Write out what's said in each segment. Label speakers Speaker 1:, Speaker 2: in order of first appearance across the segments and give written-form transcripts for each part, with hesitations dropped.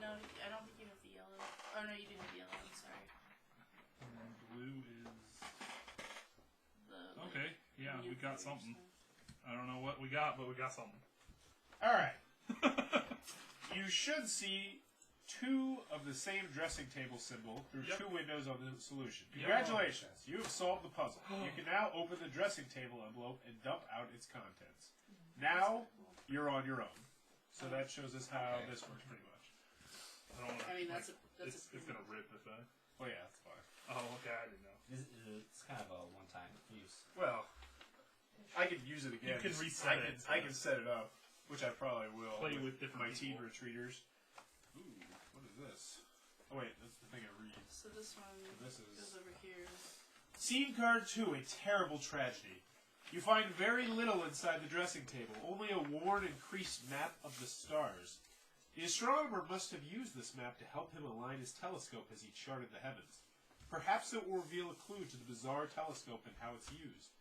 Speaker 1: No, I don't think you have the yellow. Oh no, you do have the yellow. I'm sorry.
Speaker 2: And then blue is
Speaker 1: The
Speaker 2: okay. Yeah, we got
Speaker 1: nuclear
Speaker 2: something.
Speaker 1: stuff.
Speaker 2: I don't know what we got, but we got something.
Speaker 3: All right. You should see two of the same dressing table symbol through
Speaker 2: Yep.
Speaker 3: two windows on the solution.
Speaker 2: Yep.
Speaker 3: Congratulations, you have solved the puzzle. You can now open the dressing table envelope and dump out its contents. Now you're on your own. So that shows us how this works pretty much.
Speaker 2: I don't wanna,
Speaker 1: I mean, that's
Speaker 2: it's gonna rip if I.
Speaker 3: Oh yeah, that's fine.
Speaker 2: Oh, okay, I didn't know.
Speaker 4: It's kind of a one-time use.
Speaker 3: Well, I could use it again.
Speaker 2: You can reset it.
Speaker 3: I can set it up, which I probably will.
Speaker 2: Play with different
Speaker 3: my teen
Speaker 2: people.
Speaker 3: retreaters. Ooh, what is this? Oh wait, that's the thing I read.
Speaker 1: So this one
Speaker 3: This is
Speaker 1: goes over here.
Speaker 3: Scene card 2, a terrible tragedy. You find very little inside the dressing table, only a worn and creased map of the stars. The astronomer must have used this map to help him align his telescope as he charted the heavens. Perhaps it will reveal a clue to the bizarre telescope and how it's used.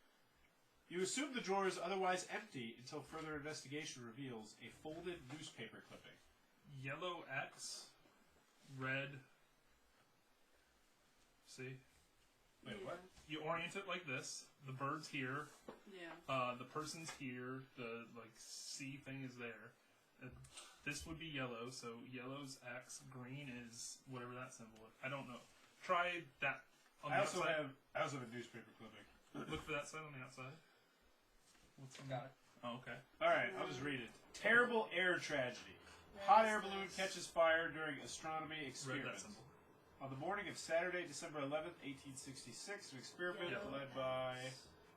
Speaker 3: You assume the drawer is otherwise empty until further investigation reveals a folded newspaper clipping.
Speaker 2: Yellow X, red. See?
Speaker 3: Wait, what?
Speaker 2: You orient it like this. The bird's here.
Speaker 1: Yeah.
Speaker 2: The person's here. The C thing is there. This would be yellow. So yellow's X. Green is whatever that symbol is. I don't know. Try that on the
Speaker 3: I also
Speaker 2: outside.
Speaker 3: have a newspaper clipping.
Speaker 2: Look for that side on the outside. What's on
Speaker 4: Got it.
Speaker 2: Oh, okay.
Speaker 3: Alright, I'll just read it. Terrible air tragedy.
Speaker 1: What
Speaker 3: Hot
Speaker 1: is
Speaker 3: air balloon
Speaker 1: this?
Speaker 3: catches fire during astronomy
Speaker 2: Read that
Speaker 3: experiments.
Speaker 2: symbol.
Speaker 3: On the morning of Saturday, December 11th, 1866, an experiment
Speaker 1: Yellow
Speaker 3: led by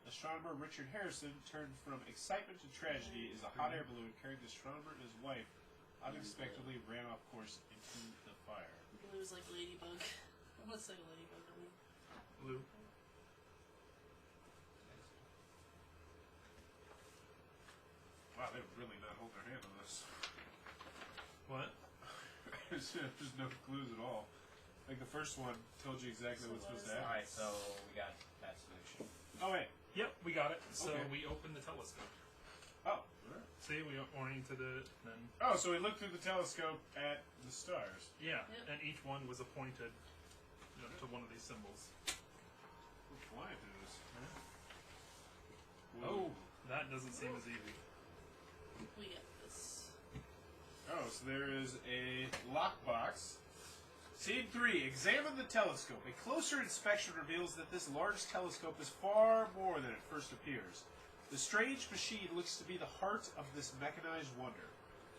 Speaker 3: astronomer Richard Harrison turned from excitement to tragedy as a hot air balloon carrying the astronomer and his wife unexpectedly ran off course into the fire.
Speaker 1: Blue is like ladybug. Looks like a ladybug to me.
Speaker 2: Blue.
Speaker 3: Wow, they would really not hold their hand on this.
Speaker 2: What?
Speaker 3: There's no clues at all. Like the first one told you exactly
Speaker 1: So
Speaker 3: what's
Speaker 1: what
Speaker 3: supposed
Speaker 1: is
Speaker 3: to happen.
Speaker 4: Alright, so we got that solution.
Speaker 3: Oh wait.
Speaker 2: Yep, we got it. So
Speaker 3: Okay.
Speaker 2: we opened the telescope.
Speaker 3: Oh.
Speaker 2: See, we oriented it, then
Speaker 3: Oh, so we looked through the telescope at the stars.
Speaker 2: yeah,
Speaker 1: Yep.
Speaker 2: and each one was appointed to one of these symbols.
Speaker 3: We're flying through this.
Speaker 2: Oh, that doesn't seem as easy.
Speaker 1: We get this.
Speaker 3: Oh, so there is a lockbox. Scene 3. Examine the telescope. A closer inspection reveals that this large telescope is far more than it first appears. The strange machine looks to be the heart of this mechanized wonder.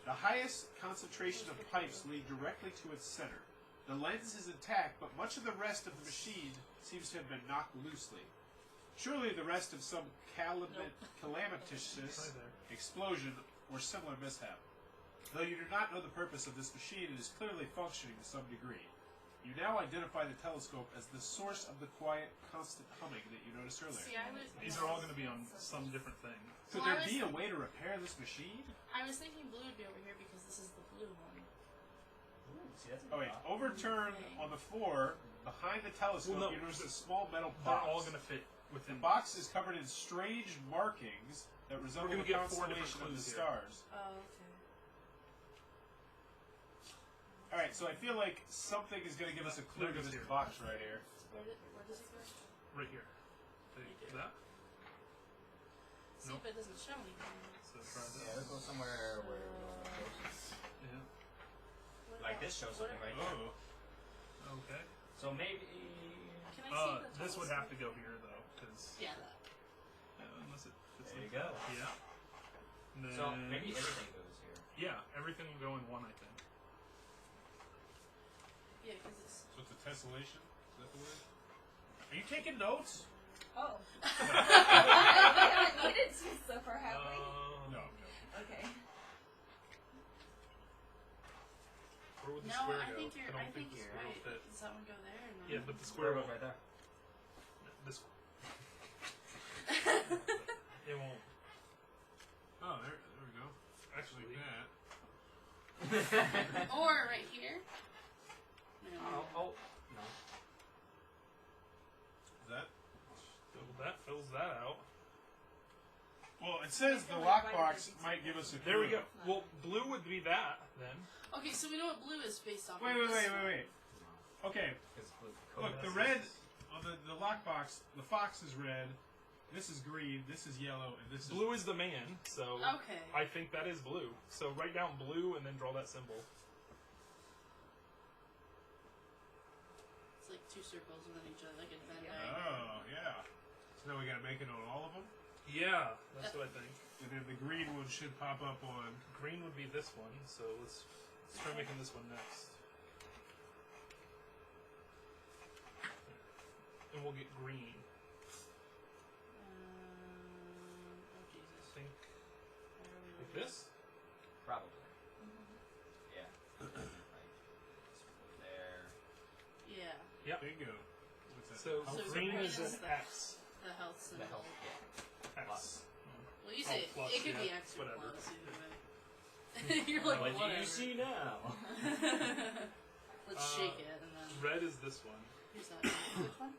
Speaker 3: The highest concentration of pipes lead directly to its center. The lens is intact, but much of the rest of the machine seems to have been knocked loosely. Surely the rest of some calamitous
Speaker 2: Try there.
Speaker 3: explosion or similar mishap. Though you do not know the purpose of this machine, it is clearly functioning to some degree. You now identify the telescope as the source of the quiet, constant humming that you noticed earlier.
Speaker 1: See, I was.
Speaker 2: These are all going to be on some different thing.
Speaker 3: Could
Speaker 1: Well,
Speaker 3: there
Speaker 1: I
Speaker 3: be
Speaker 1: was-
Speaker 3: a way to repair this machine?
Speaker 1: I was thinking blue would be over here because this is the blue one.
Speaker 4: Ooh, see, that's a
Speaker 3: Oh wait,
Speaker 4: good
Speaker 3: overturned on the floor behind the telescope.
Speaker 2: Well, no,
Speaker 3: you notice a small metal
Speaker 2: They're
Speaker 3: box.
Speaker 2: all going to fit
Speaker 3: The
Speaker 2: within.
Speaker 3: box is covered in strange markings that resemble
Speaker 2: gonna
Speaker 3: the
Speaker 2: get 4 different
Speaker 3: constellation of the
Speaker 2: clues here.
Speaker 3: stars.
Speaker 1: Oh, okay.
Speaker 3: All right, so I feel like something is going to give us a clue
Speaker 2: There
Speaker 3: to
Speaker 2: it is
Speaker 3: this
Speaker 2: here.
Speaker 3: box right here.
Speaker 1: Where does it go?
Speaker 2: Right here. See that?
Speaker 1: See,
Speaker 2: Nope.
Speaker 1: but it doesn't show anything.
Speaker 2: So try
Speaker 4: Yeah,
Speaker 2: that.
Speaker 4: let's go somewhere where
Speaker 2: Yeah.
Speaker 1: What
Speaker 4: like
Speaker 1: about-
Speaker 4: this shows
Speaker 1: what
Speaker 4: something right
Speaker 1: about-
Speaker 4: there.
Speaker 2: Oh. Okay.
Speaker 4: So maybe
Speaker 1: Can I see the
Speaker 2: This would
Speaker 1: telescope?
Speaker 2: have to go here though, because
Speaker 1: Yeah, that.
Speaker 2: unless it fits
Speaker 4: there you
Speaker 2: like
Speaker 4: go.
Speaker 2: that. Yeah. And then,
Speaker 4: So maybe everything goes here.
Speaker 2: yeah, everything will go in one, I think.
Speaker 1: Yeah, because it's.
Speaker 3: So it's a tessellation? Is that the word? Are you taking notes?
Speaker 5: Oh. I needed to so far, have we?
Speaker 3: No.
Speaker 5: Okay.
Speaker 2: Where would the
Speaker 1: No,
Speaker 2: square
Speaker 1: I
Speaker 2: go?
Speaker 1: think you're.
Speaker 2: I don't
Speaker 1: I think
Speaker 2: the
Speaker 1: you're
Speaker 2: square will
Speaker 1: right.
Speaker 2: fit.
Speaker 1: Does that one go there? Or not?
Speaker 2: Yeah, but the
Speaker 4: Square
Speaker 2: square
Speaker 4: goes
Speaker 2: will.
Speaker 4: right there.
Speaker 2: This. It won't.
Speaker 3: Oh, there we go. Actually,
Speaker 2: Actually.
Speaker 3: that.
Speaker 1: Or right here. No.
Speaker 4: Oh, no.
Speaker 3: Is that?
Speaker 2: That fills that out.
Speaker 3: Well, it says the lockbox might give us a clue.
Speaker 2: There we go. Well, blue would be that then.
Speaker 1: Okay, so we know what blue is based off.
Speaker 3: Wait. Okay,
Speaker 4: Because
Speaker 3: look, the red on the lockbox, the fox is red, this is green, this is yellow, and this is...
Speaker 2: Blue is the man, so
Speaker 1: Okay.
Speaker 2: I think that is blue. So write down blue and then draw that symbol.
Speaker 1: It's like two circles within each other, like a Venn diagram.
Speaker 3: Oh, yeah. So now we gotta make it on all of them?
Speaker 2: Yeah, that's what I think.
Speaker 3: And then the green one should pop up on...
Speaker 2: Green would be this one, so let's try making this one next. And we'll get green.
Speaker 1: Oh
Speaker 2: I
Speaker 1: Jesus.
Speaker 2: think
Speaker 1: Where are we
Speaker 2: like
Speaker 1: looking?
Speaker 2: this.
Speaker 4: Probably. Yeah. Like, there.
Speaker 1: Yeah.
Speaker 2: Yep.
Speaker 3: Bingo. What's that?
Speaker 2: So
Speaker 1: So
Speaker 2: green
Speaker 1: green
Speaker 2: is
Speaker 1: is
Speaker 2: an
Speaker 1: the-
Speaker 2: X.
Speaker 1: The health symbol.
Speaker 4: The health, yeah.
Speaker 2: X.
Speaker 1: Well, you say
Speaker 2: plus,
Speaker 1: it could be
Speaker 2: yeah,
Speaker 1: X or
Speaker 2: whatever.
Speaker 1: plus either way. You're like,
Speaker 4: What
Speaker 1: whatever.
Speaker 4: do you see now?
Speaker 1: Let's shake it and then.
Speaker 2: Red is this one.
Speaker 1: Here's that. Which one?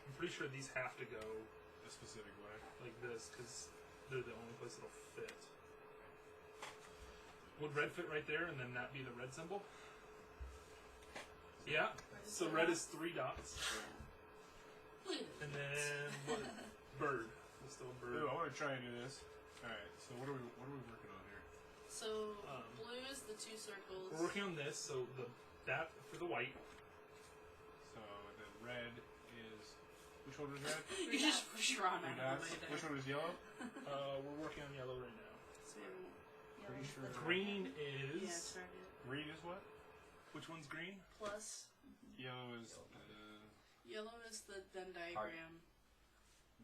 Speaker 2: I'm pretty sure these have to go
Speaker 3: A specific way.
Speaker 2: like this because they're the only place it'll fit. Would red fit right there and then that be the red symbol? Yeah. So red is 3 dots.
Speaker 1: Look at
Speaker 2: And
Speaker 1: it.
Speaker 2: then what? Bird. There's still a bird.
Speaker 3: Ooh, I want to try and do this. Alright, so what are we working on here?
Speaker 1: So
Speaker 2: Um,
Speaker 1: blue is the two circles.
Speaker 2: We're working on this, so that for the white.
Speaker 3: So, and then red is... Which one was red?
Speaker 1: You just drawn
Speaker 3: Three
Speaker 1: out
Speaker 3: dots.
Speaker 1: right there.
Speaker 3: Which one is yellow?
Speaker 2: We're working on yellow right now.
Speaker 1: So we have-
Speaker 3: Pretty sure.
Speaker 2: Green
Speaker 1: yeah,
Speaker 2: is.
Speaker 1: target.
Speaker 3: Green is what?
Speaker 2: Which one's green?
Speaker 1: Plus.
Speaker 3: Yellow is...
Speaker 1: Yellow is the Venn diagram.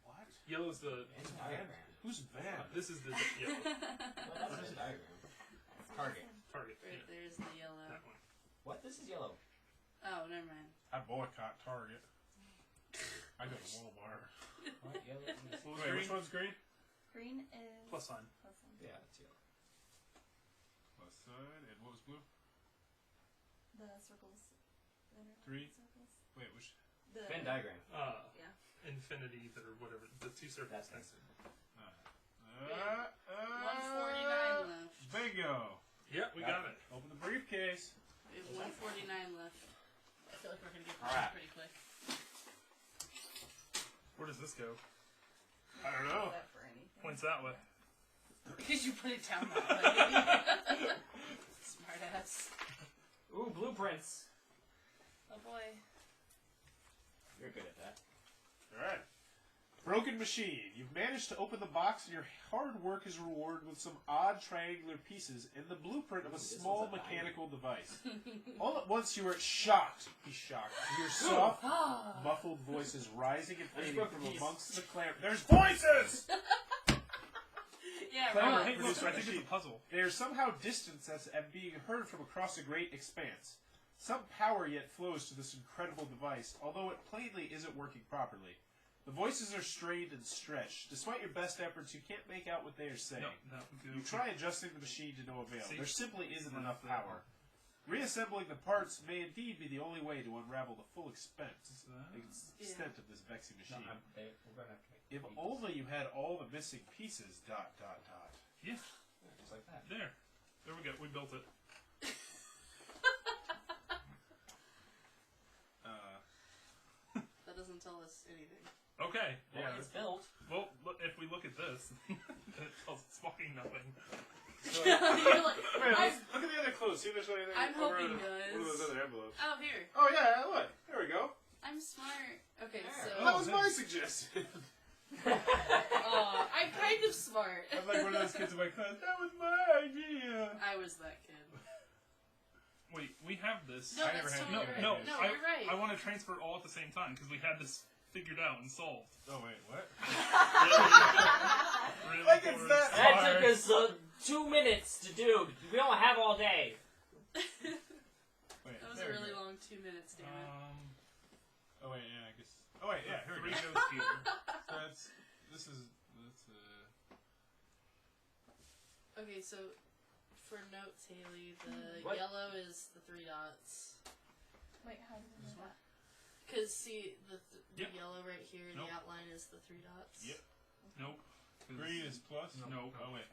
Speaker 3: what?
Speaker 2: Yellow is the.
Speaker 4: It's a diagram.
Speaker 3: Who's Van?
Speaker 2: This is the yellow
Speaker 4: Well, that's a diagram. Target.
Speaker 2: target.
Speaker 1: Right
Speaker 2: Yeah,
Speaker 1: there's the yellow.
Speaker 2: that one.
Speaker 4: What? This is yellow.
Speaker 1: Oh, never mind.
Speaker 3: I boycott Target. I go to Walmart.
Speaker 4: What? Yellow?
Speaker 2: What was
Speaker 3: Wait, which
Speaker 2: green?
Speaker 3: one's green?
Speaker 5: Green is
Speaker 2: Plus sign.
Speaker 5: plus one.
Speaker 4: Yeah, it's yellow.
Speaker 3: Plus sign. And what was blue?
Speaker 5: The circles. that are
Speaker 3: 3.
Speaker 5: Circles.
Speaker 3: Wait, which...
Speaker 5: The
Speaker 4: Venn diagram.
Speaker 5: Yeah.
Speaker 2: Infinity or whatever. The 2 circles.
Speaker 4: That's
Speaker 2: Thanks.
Speaker 4: nice.
Speaker 1: 149 left.
Speaker 3: Bingo.
Speaker 2: Yeah, we got it.
Speaker 3: Open the briefcase.
Speaker 1: We have 149 left. I feel like we're gonna get
Speaker 4: Alright.
Speaker 1: pretty quick.
Speaker 2: Where does this go?
Speaker 3: I don't know.
Speaker 5: That for anything.
Speaker 2: Points that way.
Speaker 1: Because you put it down that way. Smart ass.
Speaker 4: Ooh, blueprints.
Speaker 1: Oh boy.
Speaker 4: You're good at that.
Speaker 3: Alright. Broken machine. You've managed to open the box and your hard work is rewarded with some odd triangular pieces and the blueprint of a
Speaker 4: This
Speaker 3: small
Speaker 4: one's a
Speaker 3: mechanical device. All at once you are shocked. He's shocked. You hear soft, muffled voices rising and fading
Speaker 4: broke
Speaker 3: from
Speaker 4: the piece.
Speaker 3: amongst the clamor. There's voices!
Speaker 1: Yeah,
Speaker 3: Clever.
Speaker 1: right.
Speaker 2: Hey, look, I think it's a puzzle.
Speaker 3: They are somehow distanced as and being heard from across a great expanse. Some power yet flows to this incredible device, although it plainly isn't working properly. The voices are strained and stretched. Despite your best efforts, you can't make out what they are saying.
Speaker 2: No,
Speaker 3: You try adjusting the machine to no avail.
Speaker 2: See?
Speaker 3: There simply isn't
Speaker 2: Not
Speaker 3: enough
Speaker 2: there.
Speaker 3: power. Reassembling the parts may indeed be the only way to unravel the full extent of this vexing
Speaker 4: No,
Speaker 3: machine.
Speaker 4: we're gonna have to make
Speaker 3: If
Speaker 4: pieces.
Speaker 3: only you had all the missing pieces. ...
Speaker 2: Yeah,
Speaker 4: Yeah, just like that.
Speaker 2: there. There we go. We built it.
Speaker 1: That doesn't tell us anything.
Speaker 2: Okay.
Speaker 4: Well,
Speaker 3: Yeah.
Speaker 4: it's built.
Speaker 2: Well, if we look at this, then it tells us fucking nothing.
Speaker 1: You're like,
Speaker 3: Wait,
Speaker 1: I'm,
Speaker 3: look at the other clues. See if there's anything
Speaker 1: I'm
Speaker 3: over
Speaker 1: hoping,
Speaker 3: in one of those
Speaker 1: guys.
Speaker 3: other envelopes.
Speaker 1: Oh, here.
Speaker 3: Oh yeah, look. There we go.
Speaker 1: I'm smart. Okay,
Speaker 4: There.
Speaker 1: so.
Speaker 3: That was my suggestion.
Speaker 1: Aw, I'm kind of smart.
Speaker 3: I'm like one of those kids in my class. That was my idea.
Speaker 1: I was that kid.
Speaker 2: Wait, we have this.
Speaker 1: No,
Speaker 3: I never
Speaker 1: that's
Speaker 3: had
Speaker 1: totally
Speaker 3: any
Speaker 1: right.
Speaker 3: ideas.
Speaker 1: No,
Speaker 2: I,
Speaker 1: you're right.
Speaker 2: I want to transfer it all at the same time because we had this figured out and solved.
Speaker 3: Oh wait, what?
Speaker 2: Really
Speaker 3: Like it's
Speaker 2: for
Speaker 3: that
Speaker 2: us.
Speaker 4: That
Speaker 3: hard.
Speaker 4: took us 2 minutes to do. We don't have all day.
Speaker 3: Wait,
Speaker 1: That was
Speaker 3: there
Speaker 1: a
Speaker 3: we
Speaker 1: really
Speaker 3: go.
Speaker 1: long 2 minutes, damn it.
Speaker 3: Oh wait, yeah, I guess. Oh wait, yeah, here we
Speaker 2: 3
Speaker 3: go.
Speaker 2: goes here.
Speaker 3: So that's
Speaker 1: Okay, so for notes, Haley, the
Speaker 4: What?
Speaker 1: yellow is the 3 dots.
Speaker 5: Wait, how do we know that?
Speaker 1: Because, see, the
Speaker 2: Yep.
Speaker 1: yellow right here,
Speaker 2: Nope.
Speaker 1: the outline is the 3 dots.
Speaker 2: Yep. Nope. 'Cause-
Speaker 3: green is plus.
Speaker 2: No.
Speaker 3: Oh wait.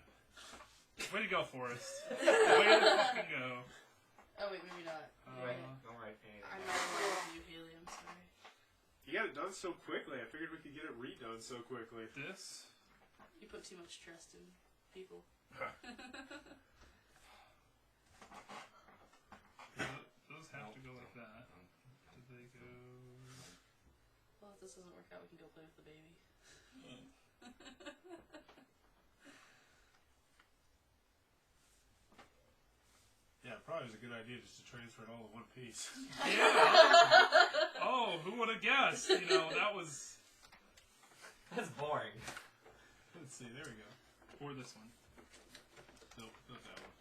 Speaker 2: Way to go, Forrest. Way to fucking go.
Speaker 1: Oh wait, maybe not.
Speaker 4: Don't write anything.
Speaker 1: I'm not allowed to do helium. Sorry.
Speaker 3: You got it done so quickly. I figured we could get it redone so quickly.
Speaker 2: This.
Speaker 1: You put too much trust in people.
Speaker 2: Those have to go like that. Did they go?
Speaker 1: Well, if this doesn't work out, we can go play with the baby.
Speaker 3: Yeah, probably was a good idea just to transfer it all in one piece.
Speaker 2: Yeah. Oh, who would have guessed? You know, that was.
Speaker 4: That's boring.
Speaker 3: Let's see, there we go.
Speaker 2: Or this one.
Speaker 3: Nope, not that one.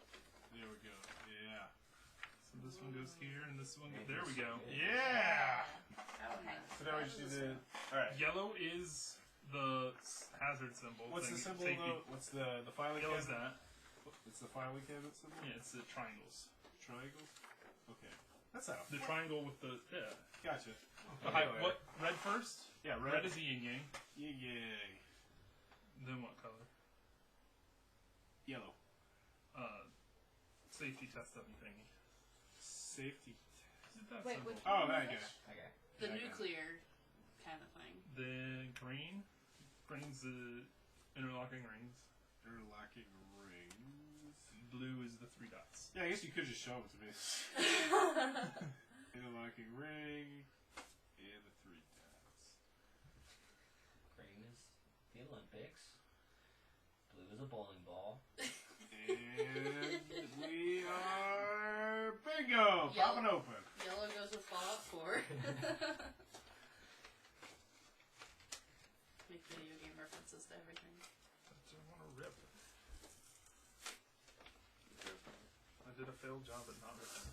Speaker 3: There we go. Yeah.
Speaker 2: So this one goes here, and this one. There we go.
Speaker 3: Yeah!
Speaker 5: Okay.
Speaker 3: So now we just need to. Alright.
Speaker 2: Yellow is the hazard symbol.
Speaker 3: What's the
Speaker 2: thing,
Speaker 3: symbol
Speaker 2: safety.
Speaker 3: though? What's the filing
Speaker 2: Yellow is
Speaker 3: cabinet?
Speaker 2: that.
Speaker 3: It's the filing cabinet symbol?
Speaker 2: Yeah, it's the triangles.
Speaker 3: Triangle? Okay. That's not
Speaker 2: The triangle with the
Speaker 3: Gotcha.
Speaker 2: The what? Red first.
Speaker 3: Yeah,
Speaker 2: Red
Speaker 3: red.
Speaker 2: is the yin yang.
Speaker 3: Yin yang.
Speaker 2: Then what color?
Speaker 3: Yellow.
Speaker 2: Safety test dummy thingy.
Speaker 3: Safety.
Speaker 2: Is it that
Speaker 5: Wait,
Speaker 2: simple?
Speaker 5: which
Speaker 3: Oh,
Speaker 5: one
Speaker 3: that
Speaker 5: is
Speaker 3: guy.
Speaker 5: this?
Speaker 4: Okay.
Speaker 1: The
Speaker 3: Yeah, I got it.
Speaker 1: nuclear kind of thing.
Speaker 2: Then green brings the interlocking rings.
Speaker 3: Interlocking rings.
Speaker 2: Blue is the 3 dots.
Speaker 3: Yeah, I guess you could just show it to me. Interlocking ring. And the 3 dots.
Speaker 4: Green is the Olympics. Blue is a bowling ball.
Speaker 3: And we are bingo! Popping open.
Speaker 1: Yellow goes with Fallout 4. Make video game references to everything.
Speaker 2: I don't want to rip. I did a failed job at not ripping.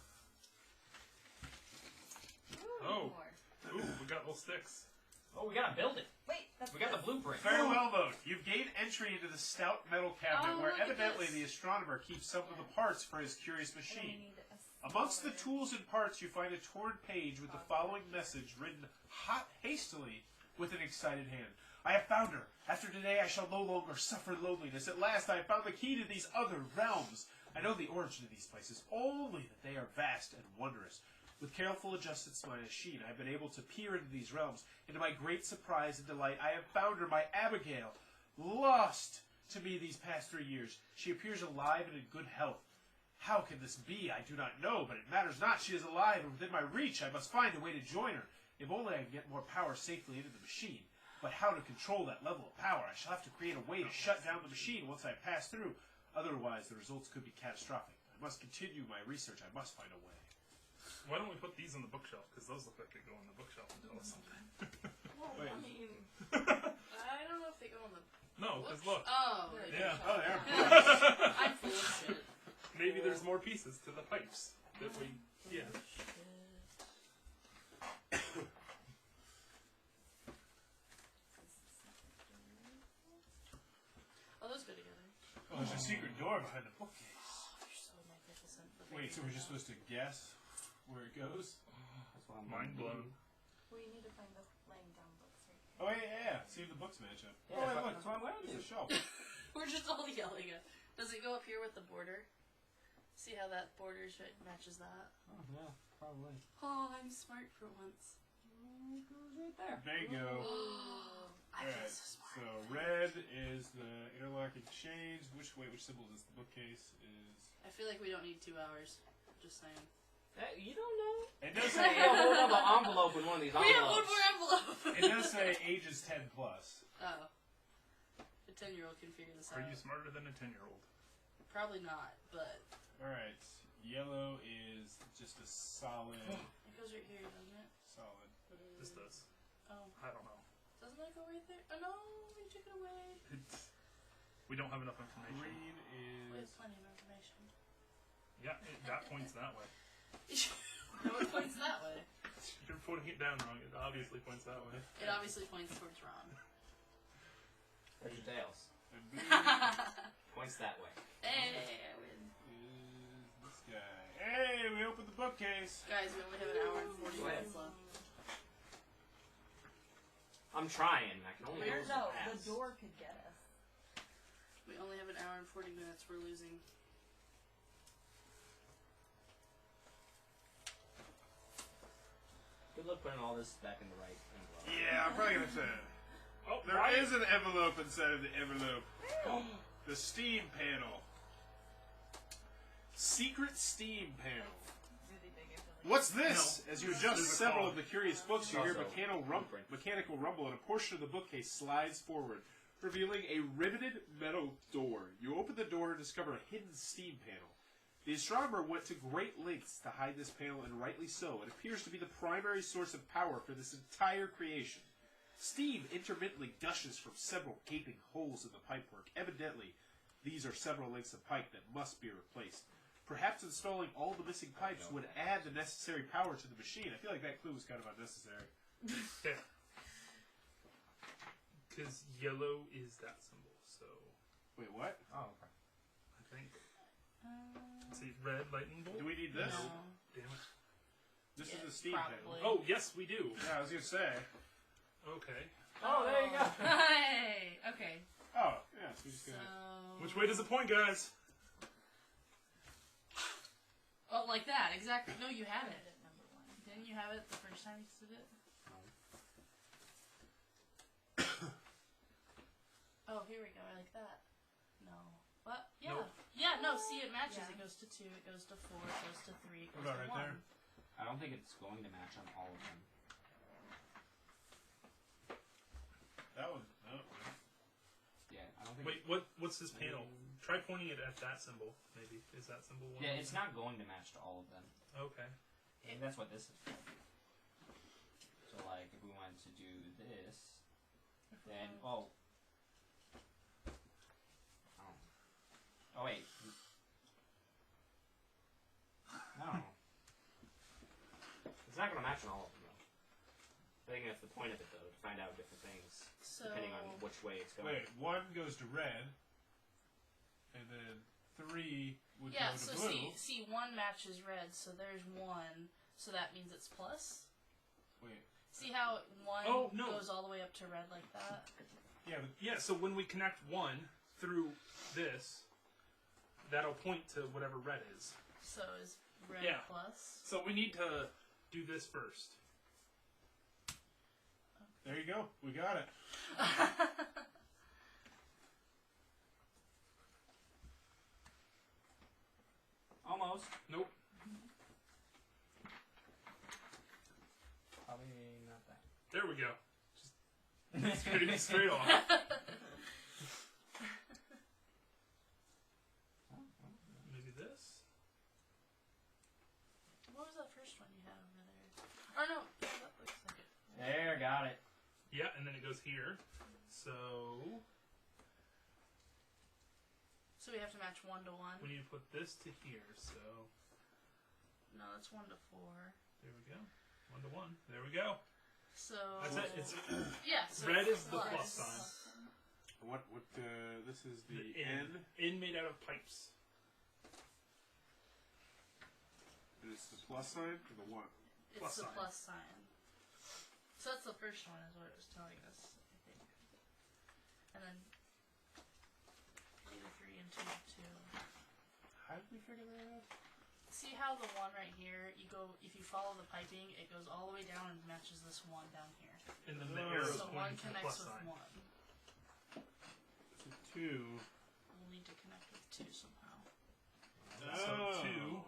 Speaker 2: Oh.
Speaker 5: More.
Speaker 2: Ooh, we got little sticks.
Speaker 4: Oh, we gotta build it.
Speaker 5: Wait, that's
Speaker 4: We got the blueprint.
Speaker 3: Farewell note. You've gained entry into the stout metal cabinet
Speaker 1: Oh,
Speaker 3: where
Speaker 1: look at
Speaker 3: evidently
Speaker 1: this.
Speaker 3: the astronomer keeps some of the parts for his curious
Speaker 5: I
Speaker 3: machine.
Speaker 5: need a
Speaker 3: Amongst the
Speaker 5: smaller-
Speaker 3: tools and parts, you find a torn page with the following message written hastily with an excited hand. I have found her. After today, I shall no longer suffer loneliness. At last, I have found the key to these other realms. I know the origin of these places, only that they are vast and wondrous. With careful adjustments to my machine, I have been able to peer into these realms. And to my great surprise and delight, I have found her, my Abigail, lost to me these past 3 years. She appears alive and in good health. How can this be? I do not know, but it matters not. She is alive and within my reach. I must find a way to join her. If only I can get more power safely into the machine. But how to control that level of power? I shall have to create a way to shut down the machine once I pass through. Otherwise, the results could be catastrophic. I must continue my research. I must find a way.
Speaker 2: Why don't we put these on the bookshelf? Because those look like they go on the bookshelf and tell us something.
Speaker 1: Well,
Speaker 3: Wait.
Speaker 1: I mean, I don't know if they go on the.
Speaker 2: No, because look.
Speaker 1: Oh,
Speaker 2: Yeah.
Speaker 3: Oh, they are.
Speaker 1: I'm full of shit.
Speaker 2: Maybe there's more pieces to the pipes that we. Yeah.
Speaker 1: Oh, those go together.
Speaker 3: Oh, there's a secret door behind the bookcase.
Speaker 1: Oh, you're so magnificent.
Speaker 3: Wait, so we're just supposed to guess where it goes?
Speaker 4: That's why I'm
Speaker 2: Mind blown.
Speaker 5: We need to find the laying down books right here.
Speaker 3: Oh, yeah. See if the books match up.
Speaker 4: Yeah,
Speaker 3: oh,
Speaker 4: that's
Speaker 3: hey, look.
Speaker 4: what I'm wearing.
Speaker 3: There's a shelf.
Speaker 1: We're just all yelling at. Does it go up here with the border? See how that border matches that?
Speaker 4: Oh, yeah, probably.
Speaker 1: Oh, I'm smart for once.
Speaker 4: It goes right there.
Speaker 3: Bingo.
Speaker 1: I feel
Speaker 3: Alright,
Speaker 1: so smart.
Speaker 3: so red is the interlocking chains. Which symbol is the bookcase? Is
Speaker 1: I feel like we don't need 2 hours. Just saying.
Speaker 4: Hey, you don't know.
Speaker 3: it does
Speaker 4: Hey,
Speaker 3: say
Speaker 4: hold up an envelope in one of these
Speaker 1: We have one
Speaker 4: envelopes.
Speaker 1: more envelope!
Speaker 3: it does say ages 10 plus.
Speaker 1: Oh. A 10-year-old can figure this
Speaker 2: Are
Speaker 1: out.
Speaker 2: you smarter than a 10-year-old?
Speaker 1: Probably not, but
Speaker 3: Alright, yellow is just a solid.
Speaker 1: it goes right here, doesn't it?
Speaker 3: Solid.
Speaker 2: This does.
Speaker 1: Oh.
Speaker 2: I don't know.
Speaker 1: Doesn't that go right there? Oh no, we took it away.
Speaker 2: We don't have enough information.
Speaker 3: Green
Speaker 1: We have
Speaker 3: is.
Speaker 1: plenty of information.
Speaker 2: Yeah, that points that way.
Speaker 1: No, it points that way.
Speaker 2: You're putting it down wrong. It obviously points that way.
Speaker 1: It obviously points towards Ron.
Speaker 4: Where's your tails?
Speaker 3: And blue
Speaker 4: Points that way.
Speaker 1: Hey, I win.
Speaker 3: is this guy. Hey, we opened the bookcase.
Speaker 1: Guys, we only have an hour and 40
Speaker 4: Go ahead.
Speaker 1: minutes left.
Speaker 4: I'm trying. I can only
Speaker 1: Where's
Speaker 4: go so
Speaker 5: No, the
Speaker 4: fast.
Speaker 5: door could get us.
Speaker 1: We only have an hour and 40 minutes. We're losing.
Speaker 4: luck putting all this back in the right envelope.
Speaker 3: Yeah, I'm probably gonna say it.
Speaker 2: Oh,
Speaker 3: There is an envelope inside of the envelope. The Steam panel. Secret Steam panel.
Speaker 5: Really big, I feel like.
Speaker 3: What's this?
Speaker 2: No.
Speaker 3: As you adjust
Speaker 2: There's a
Speaker 3: several
Speaker 2: call.
Speaker 3: of the curious books, you hear
Speaker 4: Also,
Speaker 3: mechanical rumble, and a portion of the bookcase slides forward, revealing a riveted metal door. You open the door and discover a hidden steam panel. The astronomer went to great lengths to hide this panel, and rightly so. It appears to be the primary source of power for this entire creation. Steam intermittently gushes from several gaping holes in the pipework. Evidently, these are several lengths of pipe that must be replaced. Perhaps installing all the missing pipes would add the necessary power to the machine. I feel like that clue was kind of unnecessary.
Speaker 2: Yeah. Because yellow is that symbol, so
Speaker 3: Wait, what?
Speaker 4: Oh, okay.
Speaker 2: I think. See, red lightning bolt?
Speaker 3: Do we need this?
Speaker 1: No.
Speaker 2: Damn it.
Speaker 3: This
Speaker 1: Yeah,
Speaker 3: is the steam panel.
Speaker 1: probably.
Speaker 2: Oh, yes, we do.
Speaker 3: Yeah, I was gonna say.
Speaker 2: Okay.
Speaker 4: Oh, there you go.
Speaker 1: Hey! Okay.
Speaker 3: Oh, yeah, so we just
Speaker 1: So.
Speaker 3: gonna...
Speaker 2: Which way does it point, guys?
Speaker 1: Oh, like that, exactly. No, you have it. Didn't you have it the first time you did it? Oh, here we go. I like that. No. What? Yeah.
Speaker 2: Nope.
Speaker 1: Yeah, no, see, it matches.
Speaker 5: Yeah.
Speaker 1: It goes to 2, it goes to 4, it goes to 3, it goes
Speaker 3: What about
Speaker 1: to
Speaker 3: right
Speaker 1: 1.
Speaker 3: there?
Speaker 4: I don't think it's going to match on all of them.
Speaker 3: That one. Oh.
Speaker 4: Yeah, I don't think.
Speaker 2: Wait, what's this panel? Try pointing it at that symbol, maybe. Is that symbol one?
Speaker 4: Yeah, it's not going to match to all of them.
Speaker 2: Okay.
Speaker 4: I think that's what this is for. So, like, if we wanted to do this, then oh, wait, no, it's not gonna match on all of them though. I think that's the point of it though, to find out different things
Speaker 1: So.
Speaker 4: depending on which way it's going.
Speaker 3: Wait, 1 goes to red, and then 3 would
Speaker 1: Yeah,
Speaker 3: go to
Speaker 1: so
Speaker 3: blue.
Speaker 1: see, 1 matches red, so there's 1, so that means it's plus.
Speaker 3: Wait.
Speaker 1: See how 1
Speaker 2: Oh, no.
Speaker 1: goes all the way up to red like that?
Speaker 3: Yeah, but
Speaker 2: Yeah, so when we connect 1 through this, that'll point to whatever red is.
Speaker 1: So is red
Speaker 2: Yeah.
Speaker 1: plus?
Speaker 2: So we need to do this first.
Speaker 3: there you go. We got it.
Speaker 4: Almost.
Speaker 2: Nope.
Speaker 4: Probably not that.
Speaker 2: There we go. Just straight off. Maybe this?
Speaker 1: What was that first one you had over there? Oh no, that looks like it.
Speaker 4: There, got it.
Speaker 2: Yeah, and then it goes here. So
Speaker 1: So we have to match 1 to 1.
Speaker 2: we need to put this to here. So
Speaker 1: No, that's 1 to 4.
Speaker 2: there we go. 1 to 1. There we go.
Speaker 1: So
Speaker 2: That's it. It's
Speaker 1: yeah. So
Speaker 2: red
Speaker 1: it's
Speaker 2: is the plus sign.
Speaker 3: What, this is the
Speaker 2: The
Speaker 3: N.
Speaker 2: N made out of pipes.
Speaker 3: And it's the plus sign or the 1?
Speaker 1: It's
Speaker 2: Plus
Speaker 1: the
Speaker 2: sign.
Speaker 1: plus sign. So that's the first one, is what it was telling us, I think. And then 3 to 3 and 2 to 2.
Speaker 3: How did we figure that out?
Speaker 1: See how the 1 right here, if you follow the piping, it goes all the way down and matches this 1 down here.
Speaker 2: And then the
Speaker 3: Oh.
Speaker 2: arrow's
Speaker 1: So 1
Speaker 2: pointing to the
Speaker 1: connects
Speaker 2: plus
Speaker 1: with
Speaker 2: sign.
Speaker 1: 1.
Speaker 3: So 2.
Speaker 1: We'll need to connect with 2 somehow.
Speaker 2: So 2.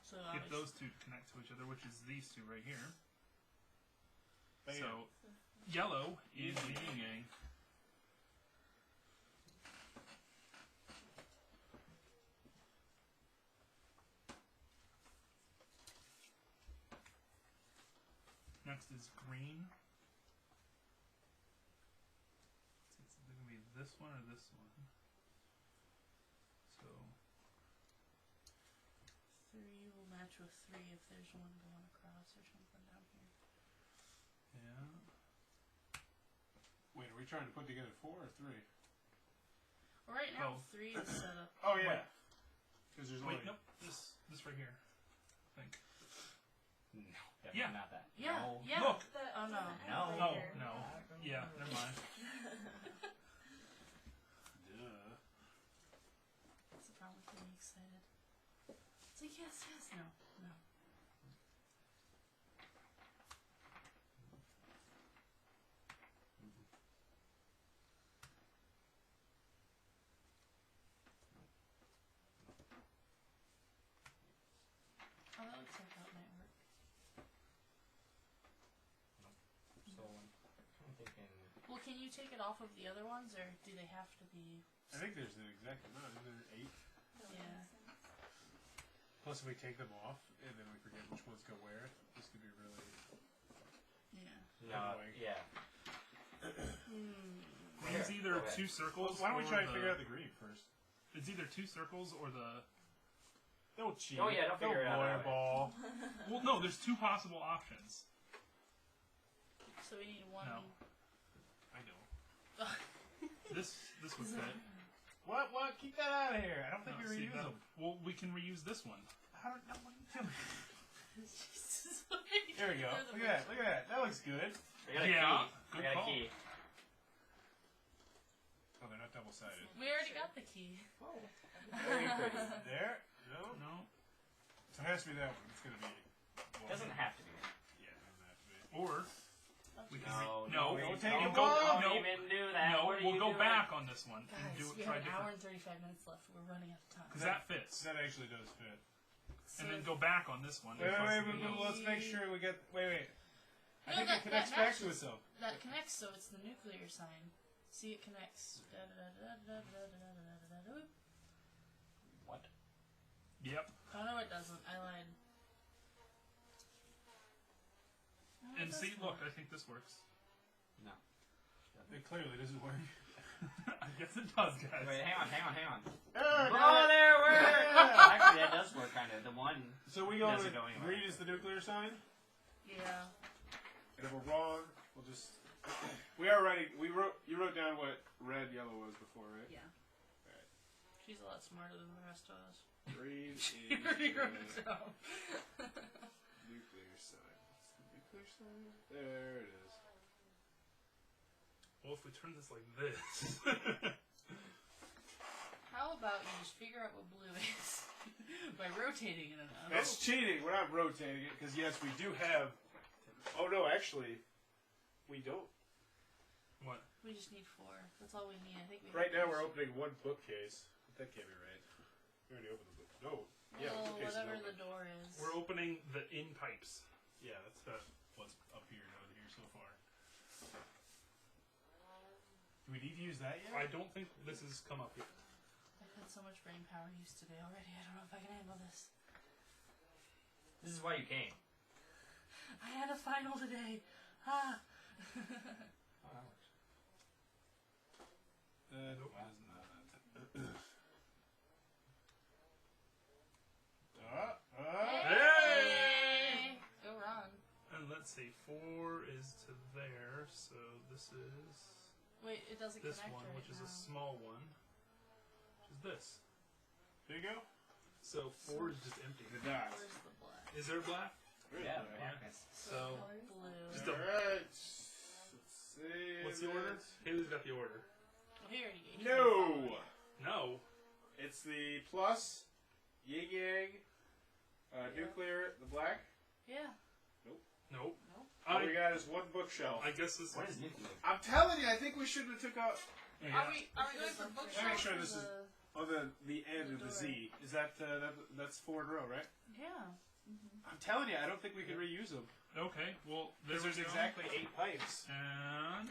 Speaker 1: So
Speaker 2: Get
Speaker 1: obviously,
Speaker 2: those 2 to connect to each other, which is these 2 right here.
Speaker 3: Bam.
Speaker 2: So yellow is the yin yang. Next is green. It's going to be this one or this one. So
Speaker 1: 3 will match with 3 if there's 1 going across or something down here.
Speaker 2: yeah.
Speaker 3: Wait, are we trying to put together 4 or 3?
Speaker 1: Well, right now,
Speaker 2: Oh.
Speaker 1: 3 is set up.
Speaker 3: Oh, yeah. Because there's
Speaker 2: Wait,
Speaker 3: only...
Speaker 2: nope. This right here. I think.
Speaker 4: No, definitely
Speaker 2: Yeah.
Speaker 4: not that.
Speaker 1: Yeah,
Speaker 4: No.
Speaker 1: yeah.
Speaker 2: Look.
Speaker 1: Oh no.
Speaker 4: No.
Speaker 2: Oh no. Yeah. Never mind.
Speaker 3: Duh.
Speaker 1: That's the problem with getting excited. It's like, yes, no. we take it off of the other ones, or do they have to be?
Speaker 3: I think there's an exact amount. Isn't there 8?
Speaker 1: Yeah.
Speaker 3: Plus, if we take them off and then we forget which ones go where, this could be really
Speaker 1: Yeah.
Speaker 3: annoying.
Speaker 4: Yeah.
Speaker 2: It's either
Speaker 4: Okay.
Speaker 2: 2 circles.
Speaker 3: Why don't we
Speaker 2: or
Speaker 3: try and
Speaker 2: the-
Speaker 3: figure out the green first?
Speaker 2: It's either 2 circles or the.
Speaker 3: Don't cheat.
Speaker 4: Oh, yeah, don't figure it out
Speaker 3: lawyer
Speaker 4: that way.
Speaker 3: ball.
Speaker 2: Well, no, there's 2 possible options.
Speaker 1: So we need one.
Speaker 2: No.
Speaker 3: I know.
Speaker 2: This would fit.
Speaker 3: What? Keep that out of here. I don't think
Speaker 2: No,
Speaker 3: we
Speaker 2: see,
Speaker 3: reuse
Speaker 2: that-
Speaker 3: them.
Speaker 2: Well, we can reuse this one.
Speaker 3: How do, no, what are you doing?
Speaker 1: Jesus.
Speaker 3: There we go.
Speaker 1: They're the
Speaker 3: Look at that. Look at that. That looks good.
Speaker 4: I got a
Speaker 2: Yeah,
Speaker 4: key.
Speaker 2: good
Speaker 4: I got
Speaker 2: call.
Speaker 4: a key.
Speaker 3: Oh, they're not double-sided.
Speaker 1: We already got the key.
Speaker 4: Very pretty.
Speaker 3: There? No?
Speaker 2: No.
Speaker 3: So it has to be that one. It's going to be...
Speaker 4: Doesn't have to be.
Speaker 3: Yeah, it doesn't have to be.
Speaker 2: Or we can
Speaker 4: No,
Speaker 2: no.
Speaker 3: don't take
Speaker 2: you
Speaker 3: it
Speaker 2: go,
Speaker 3: off.
Speaker 2: no,
Speaker 4: Don't even do that.
Speaker 2: no.
Speaker 4: What are
Speaker 2: We'll
Speaker 4: you
Speaker 2: go
Speaker 4: doing?
Speaker 2: back on this one and
Speaker 1: Guys,
Speaker 2: do
Speaker 1: we
Speaker 2: try
Speaker 1: have an hour
Speaker 2: different.
Speaker 1: and 35 minutes left. We're running out of time.
Speaker 2: Because that fits.
Speaker 3: That actually does fit.
Speaker 1: So
Speaker 2: And then go back on this one.
Speaker 3: Wait,
Speaker 2: and plus
Speaker 3: wait,
Speaker 2: the-
Speaker 3: let's make sure we get... Wait. I
Speaker 1: No,
Speaker 3: think
Speaker 1: that-
Speaker 3: it connects
Speaker 1: that
Speaker 3: back to
Speaker 1: matches.
Speaker 3: itself.
Speaker 1: That connects, so it's the nuclear sign. See, it connects. Da-da-da-da-da-da-da-da-da-da-da.
Speaker 4: What?
Speaker 2: Yep.
Speaker 1: Oh no, it doesn't. I lied. No, it
Speaker 2: And see,
Speaker 1: doesn't.
Speaker 2: look, I think this works.
Speaker 4: No.
Speaker 3: It clearly doesn't work.
Speaker 2: I guess it does, guys.
Speaker 4: Wait, hang on.
Speaker 3: There,
Speaker 4: Oh, there it works!
Speaker 3: Yeah.
Speaker 4: Actually, that does work, kind of. The one.
Speaker 3: So we go
Speaker 4: Doesn't
Speaker 3: with
Speaker 4: go anywhere.
Speaker 3: green is the nuclear sign,
Speaker 1: Yeah.
Speaker 3: and if we're wrong, we'll just... We are writing... You wrote down what red, yellow was before, right?
Speaker 1: Yeah.
Speaker 3: Alright.
Speaker 1: She's a lot smarter than the rest of us.
Speaker 3: Green is
Speaker 1: She already wrote it
Speaker 3: the
Speaker 1: down.
Speaker 3: nuclear sign. What's the nuclear sign? There it is.
Speaker 2: Well, if we turn this like this.
Speaker 1: How about you just figure out what blue is by rotating it enough?
Speaker 3: That's cheating. We're not rotating it, because yes, we do have... Oh no, actually, we don't.
Speaker 2: What?
Speaker 1: We just need 4. That's all we need. I think we.
Speaker 3: Right
Speaker 1: have
Speaker 3: now we're
Speaker 1: those.
Speaker 3: opening one bookcase. But that can't be right. We already opened the book. No. Yeah, the
Speaker 1: Well,
Speaker 3: bookcase is
Speaker 1: whatever
Speaker 3: open.
Speaker 1: the door is.
Speaker 2: We're opening the in pipes.
Speaker 3: Yeah, that's what's up here and over here so far. Do we need to use that yet?
Speaker 2: I don't think this has come up yet.
Speaker 1: I've had so much brain power used today already. I don't know if I can handle this.
Speaker 4: This is why you came.
Speaker 1: I had a final today. Ah.
Speaker 4: Oh, that works.
Speaker 3: Nope,
Speaker 4: Wow.
Speaker 3: it is not.
Speaker 1: Hey! Go Ron.
Speaker 2: And let's see, 4 is to there, so this is
Speaker 1: Wait, it doesn't
Speaker 2: this
Speaker 1: connect
Speaker 2: one,
Speaker 1: right
Speaker 2: which is
Speaker 1: now.
Speaker 2: a small one, which is this.
Speaker 3: There you go.
Speaker 2: So 4 is just empty.
Speaker 3: The dots.
Speaker 1: Where's the black?
Speaker 2: Is there black?
Speaker 3: Where's
Speaker 4: Yeah,
Speaker 3: that?
Speaker 4: blackness.
Speaker 2: So
Speaker 1: blue.
Speaker 2: Just a-
Speaker 3: Alright. Let's see.
Speaker 2: what's the order? Haley's got the order.
Speaker 1: Well, he already gave
Speaker 3: No!
Speaker 2: No.
Speaker 3: It's the plus, yin yang, nuclear, the black.
Speaker 1: Yeah.
Speaker 2: Nope.
Speaker 3: All we
Speaker 2: I,
Speaker 3: got is one bookshelf.
Speaker 2: I guess this
Speaker 4: What is nuclear?
Speaker 3: I'm telling you, I think we should have took out
Speaker 2: Yeah.
Speaker 1: Are we going for
Speaker 3: Let me
Speaker 1: bookshelf?
Speaker 3: make sure
Speaker 1: or
Speaker 3: this is-
Speaker 1: the-
Speaker 3: on the end
Speaker 1: The
Speaker 3: of the
Speaker 1: door.
Speaker 3: Z. Is that's 4 in a row, right?
Speaker 1: Yeah.
Speaker 3: I'm telling you, I don't think we can reuse them.
Speaker 2: Okay, well,
Speaker 3: Because
Speaker 2: there's
Speaker 3: there's exactly 8 pipes.
Speaker 2: And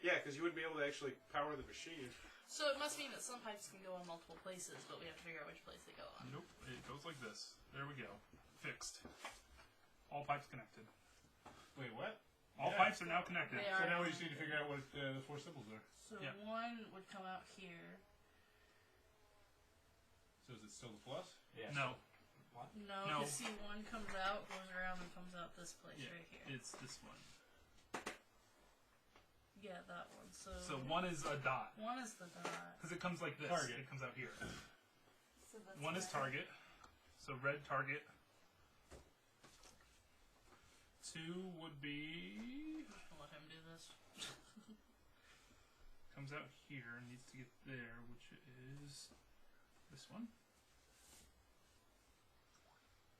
Speaker 3: Yeah, because you wouldn't be able to actually power the machine.
Speaker 1: So it must mean that some pipes can go in multiple places, but we have to figure out which place they go on.
Speaker 2: nope, it goes like this. There we go. Fixed. All pipes connected.
Speaker 3: Wait, what?
Speaker 2: All
Speaker 3: Yeah.
Speaker 2: pipes are now connected.
Speaker 1: They
Speaker 3: So
Speaker 1: are.
Speaker 3: now we just need to figure out what the 4 symbols are.
Speaker 1: So
Speaker 2: Yeah.
Speaker 1: one would come out here.
Speaker 3: So is it still the plus?
Speaker 4: Yeah.
Speaker 2: No,
Speaker 1: No,
Speaker 2: No.
Speaker 1: you see one comes out, goes around, and comes out this place
Speaker 2: Yeah.
Speaker 1: right here.
Speaker 2: it's this one.
Speaker 1: Yeah, that one. So,
Speaker 2: So 1 is a dot.
Speaker 1: one is the dot.
Speaker 2: Because it comes like this.
Speaker 3: Target.
Speaker 2: It comes out here.
Speaker 5: So that's
Speaker 2: 1 is
Speaker 5: red.
Speaker 2: target. So red target. 2 would be...
Speaker 1: I'll let him do this.
Speaker 2: Comes out here and needs to get there, which is this one.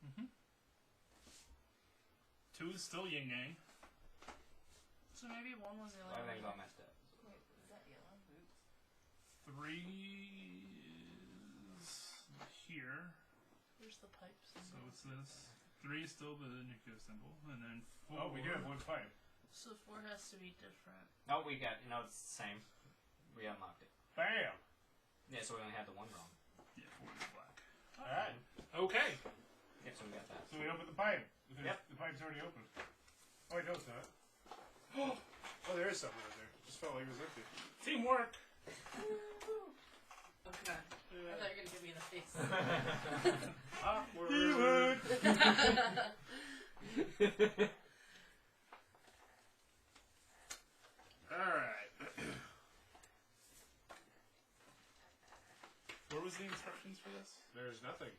Speaker 2: Mm-hmm. 2 is still yin yang.
Speaker 1: So maybe one was the
Speaker 4: Why
Speaker 1: only
Speaker 4: they
Speaker 1: one.
Speaker 4: got messed up?
Speaker 5: Wait, is that yellow?
Speaker 2: 3 is here.
Speaker 1: Where's the pipes?
Speaker 2: So it's this. 3 is still the nuclear symbol, and then 4.
Speaker 3: Oh, we do have 1 pipe.
Speaker 1: So 4 has to be different.
Speaker 4: Oh, we got. No, it's the same. We unlocked it.
Speaker 3: Bam!
Speaker 4: Yeah, so we only had the one wrong.
Speaker 2: Yeah, 4 is black.
Speaker 3: Alright.
Speaker 2: Okay.
Speaker 4: Yep, so we got that.
Speaker 3: So we open the pipe.
Speaker 4: Yep.
Speaker 3: The pipe's already open. Oh, wait, no, it's not. Oh, there is something in there. Just felt like it was empty.
Speaker 2: Teamwork.
Speaker 1: Okay. I thought you were gonna give me the face.
Speaker 3: Awkward. Alright.
Speaker 2: What was the instructions for this?
Speaker 3: There's nothing.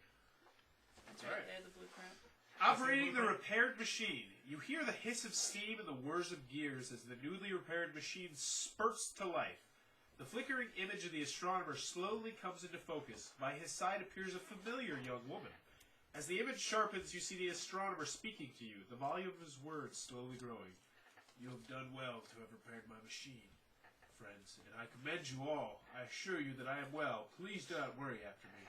Speaker 1: That's
Speaker 3: Right.
Speaker 1: right there, the blueprint.
Speaker 3: Operating the repaired machine. You hear the hiss of steam and the whirs of gears as the newly repaired machine spurts to life. The flickering image of the astronomer slowly comes into focus. By his side appears a familiar young woman. As the image sharpens, you see the astronomer speaking to you, the volume of his words slowly growing. You have done well to have repaired my machine, friends, and I commend you all. I assure you that I am well. Please do not worry after me.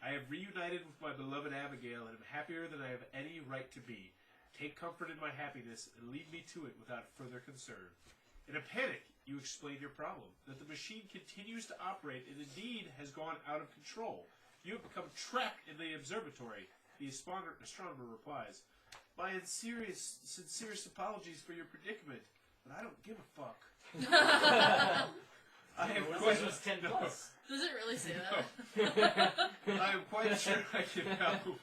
Speaker 3: I have reunited with my beloved Abigail and am happier than I have any right to be. Take comfort in my happiness and lead me to it without further concern. In a panic, you explain your problem, that the machine continues to operate and indeed has gone out of control. You have become trapped in the observatory. The astronomer replies, my sincerest apologies for your predicament, but I don't give a fuck. I am quite
Speaker 4: This was 10 plus.
Speaker 1: Does it really say that?
Speaker 3: I am quite sure I can help.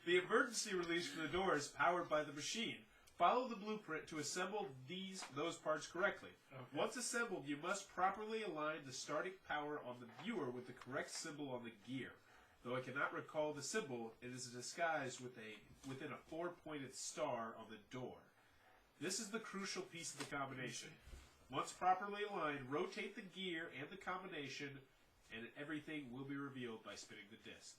Speaker 3: The emergency release for the door is powered by the machine. Follow the blueprint to assemble those parts correctly.
Speaker 2: Okay.
Speaker 3: Once assembled, you must properly align the starting power on the viewer with the correct symbol on the gear. Though I cannot recall the symbol, it is disguised within a 4-pointed star on the door. This is the crucial piece of the combination. Once properly aligned, rotate the gear and the combination, and everything will be revealed by spinning the disc.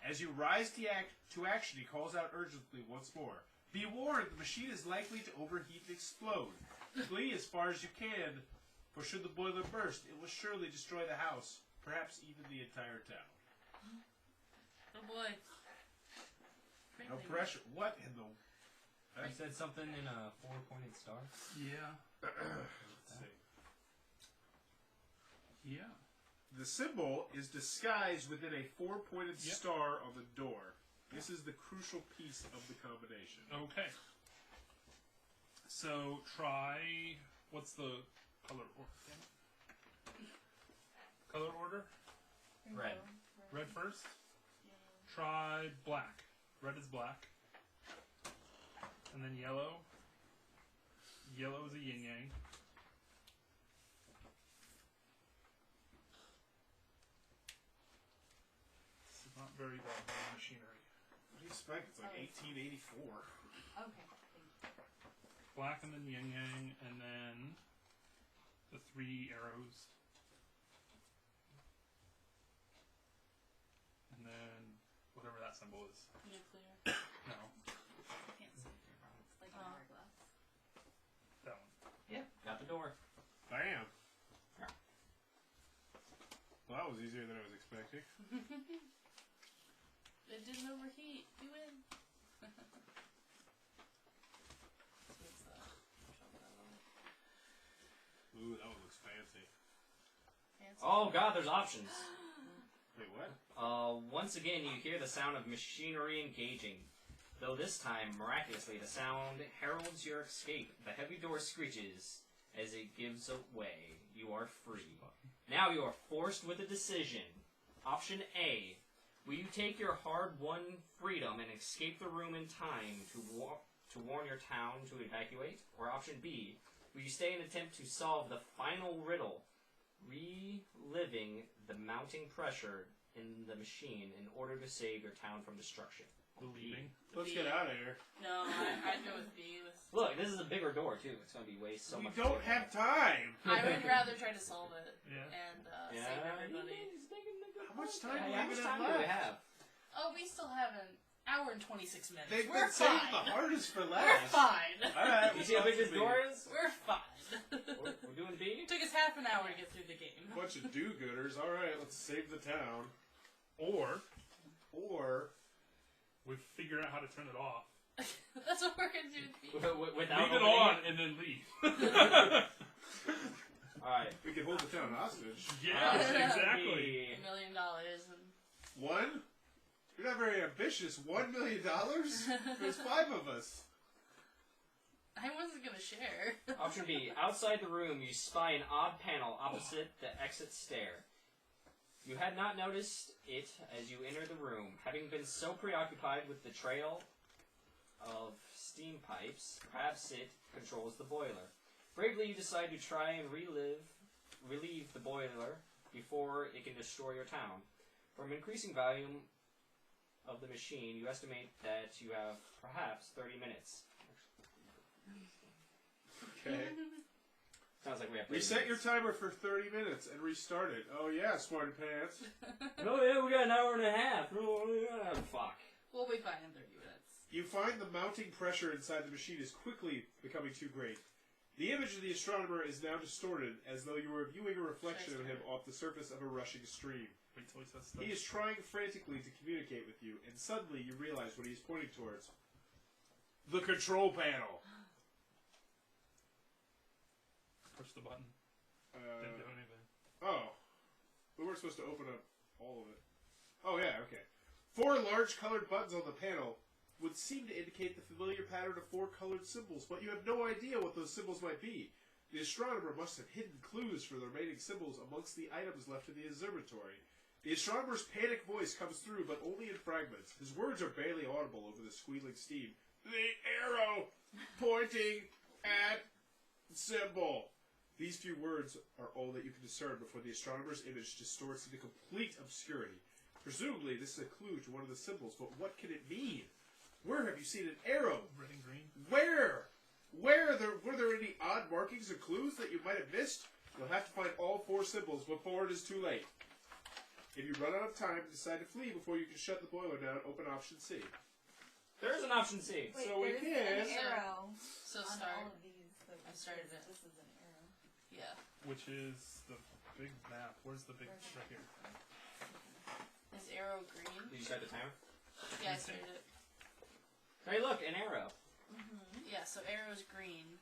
Speaker 3: As you rise to action, he calls out urgently once more. Be warned, the machine is likely to overheat and explode. Flee as far as you can, for should the boiler burst, it will surely destroy the house, perhaps even the entire town.
Speaker 1: Oh boy.
Speaker 3: No
Speaker 1: Frankly,
Speaker 3: pressure. What in the...
Speaker 4: You said something in a 4-pointed star?
Speaker 2: Yeah.
Speaker 3: Let's see.
Speaker 2: Yeah.
Speaker 3: The symbol is disguised within a 4-pointed
Speaker 2: Yep.
Speaker 3: star on the door. This is the crucial piece of the combination.
Speaker 2: Okay. So try. What's the color order? Color order?
Speaker 4: Red.
Speaker 2: Red first. Try black. Red is black. And then yellow. Yellow is a yin yang. This is not very well done machinery.
Speaker 3: What do you expect? It's like 1884.
Speaker 5: Okay. Thank you.
Speaker 2: Black and then yin yang, and then the 3 arrows. And then whatever that symbol is.
Speaker 1: nuclear.
Speaker 2: No,
Speaker 5: Can't see. It's like an
Speaker 1: Oh.
Speaker 5: hourglass.
Speaker 2: that one.
Speaker 4: Yeah, got the door.
Speaker 3: Bam.
Speaker 4: Yeah.
Speaker 3: Well, that was easier than I was expecting.
Speaker 1: It didn't overheat. You win.
Speaker 3: Ooh, that one looks fancy.
Speaker 1: Fancy.
Speaker 4: Oh god, there's options.
Speaker 3: Wait, what?
Speaker 4: Once again, you hear the sound of machinery engaging. Though this time, miraculously, the sound heralds your escape. The heavy door screeches as it gives away. You are free. Now you are forced with a decision. Option A. Will you take your hard-won freedom and escape the room in time to warn your town to evacuate? Or option B. Will you stay and attempt to solve the final riddle, reliving the mounting pressure in the machine in order to save your town from destruction?
Speaker 2: Leaving.
Speaker 3: Let's get out of here.
Speaker 1: No, I'd go with B.
Speaker 4: Look, this is a bigger door too. It's going to be way so
Speaker 3: We
Speaker 4: much.
Speaker 3: don't
Speaker 4: bigger.
Speaker 3: have time.
Speaker 1: I would rather try to solve it
Speaker 2: Yeah.
Speaker 1: and
Speaker 4: Yeah,
Speaker 1: save everybody.
Speaker 4: he's making a good
Speaker 3: How much
Speaker 4: point.
Speaker 3: time do we
Speaker 4: How
Speaker 3: even
Speaker 4: much
Speaker 3: have
Speaker 4: time do we
Speaker 3: left?
Speaker 4: have?
Speaker 1: Oh, we still have an hour and 26 minutes.
Speaker 3: They've
Speaker 1: We're
Speaker 3: been saving the
Speaker 1: fine.
Speaker 3: hardest for
Speaker 1: We're
Speaker 3: last.
Speaker 1: fine.
Speaker 3: Alright,
Speaker 4: You see how big this door is?
Speaker 1: We're fine.
Speaker 4: We're doing B?
Speaker 1: It took us half an hour to get through the game.
Speaker 3: Bunch of do-gooders. Alright, let's save the town.
Speaker 2: Or
Speaker 3: Or...
Speaker 2: we figure out how to turn it off.
Speaker 1: That's what we're gonna do with me.
Speaker 4: Without
Speaker 2: Leave it
Speaker 4: opening
Speaker 2: on and then leave.
Speaker 4: Alright.
Speaker 3: We can hold the town hostage.
Speaker 2: Yeah, exactly.
Speaker 1: $1 million and
Speaker 3: One? You're not very ambitious. $1 million? There's 5 of us.
Speaker 1: I wasn't gonna share.
Speaker 4: Option B. Outside the room, you spy an odd panel opposite the exit stair. You had not noticed it as you enter the room, having been so preoccupied with the trail of steam pipes. Perhaps it controls the boiler. Bravely, you decide to try and relieve the boiler before it can destroy your town. From increasing volume of the machine, you estimate that you have perhaps 30 minutes.
Speaker 3: Okay.
Speaker 4: Sounds like we have 30
Speaker 3: Reset your
Speaker 4: minutes.
Speaker 3: timer for 30 minutes and restart it. Oh yeah, smarty pants.
Speaker 4: Oh yeah, we got an hour and a half. Oh, fuck.
Speaker 1: We'll be fine in 30 minutes.
Speaker 3: You find the mounting pressure inside the machine is quickly becoming too great. The image of the astronomer is now distorted, as though you were viewing a reflection of him off the surface of a rushing stream.
Speaker 2: Wait till he says stuff.
Speaker 3: He is trying frantically to communicate with you, and suddenly you realize what he is pointing towards. The control panel.
Speaker 2: Push the button. Didn't do anything.
Speaker 3: Oh. We weren't supposed to open up all of it. Oh yeah, okay. 4 large colored buttons on the panel would seem to indicate the familiar pattern of 4 colored symbols, but you have no idea what those symbols might be. The astronomer must have hidden clues for the remaining symbols amongst the items left in the observatory. The astronomer's panicked voice comes through, but only in fragments. His words are barely audible over the squealing steam. The arrow pointing at symbol. These few words are all that you can discern before the astronomer's image distorts into complete obscurity. Presumably, this is a clue to one of the symbols, but what can it mean? Where have you seen an arrow?
Speaker 2: Red and green.
Speaker 3: Where? Were there any odd markings or clues that you might have missed? You'll have to find all 4 symbols before it is too late. If you run out of time and decide to flee before you can shut the boiler down, open option C.
Speaker 4: There is an option C.
Speaker 5: Wait,
Speaker 3: So we
Speaker 5: there's
Speaker 3: can-
Speaker 5: an arrow
Speaker 1: So
Speaker 5: on
Speaker 1: start.
Speaker 5: all of these. So
Speaker 1: I started it.
Speaker 5: This is an arrow.
Speaker 1: Yeah.
Speaker 2: Which is the big map. Where's the big right here?
Speaker 1: Is arrow green?
Speaker 4: Did you start the timer?
Speaker 1: Yeah, I started it.
Speaker 4: Hey, look, an arrow.
Speaker 1: Yeah, so arrow's green.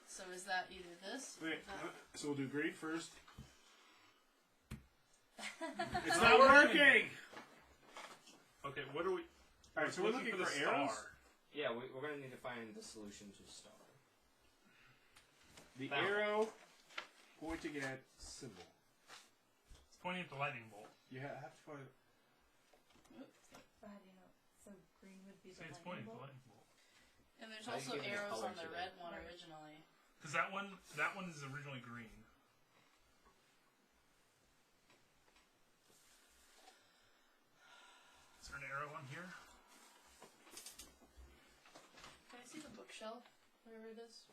Speaker 1: So is that either this?
Speaker 3: Wait,
Speaker 1: or
Speaker 3: so we'll do green first.
Speaker 1: that?
Speaker 3: It's not working!
Speaker 2: Okay, what are we?
Speaker 3: Alright, so we're looking
Speaker 2: the
Speaker 3: for
Speaker 2: star.
Speaker 3: arrows?
Speaker 4: Yeah, we're going to need to find the solution to star.
Speaker 3: The
Speaker 4: Found it.
Speaker 3: arrow pointing at symbol.
Speaker 2: It's pointing at the lightning bolt.
Speaker 3: You have to find...
Speaker 5: So how do you know? So green would be
Speaker 2: See,
Speaker 5: the
Speaker 2: it's pointing
Speaker 5: lightning
Speaker 2: at the
Speaker 5: bolt?
Speaker 2: lightning bolt.
Speaker 1: And there's
Speaker 4: How do
Speaker 1: also
Speaker 4: you give it a
Speaker 1: arrows
Speaker 4: color
Speaker 1: on the
Speaker 4: to
Speaker 1: red
Speaker 4: it?
Speaker 1: one
Speaker 5: Right.
Speaker 1: originally.
Speaker 2: Because that one is originally green. Is there an arrow on here?
Speaker 1: Can I see the bookshelf? Whatever it is.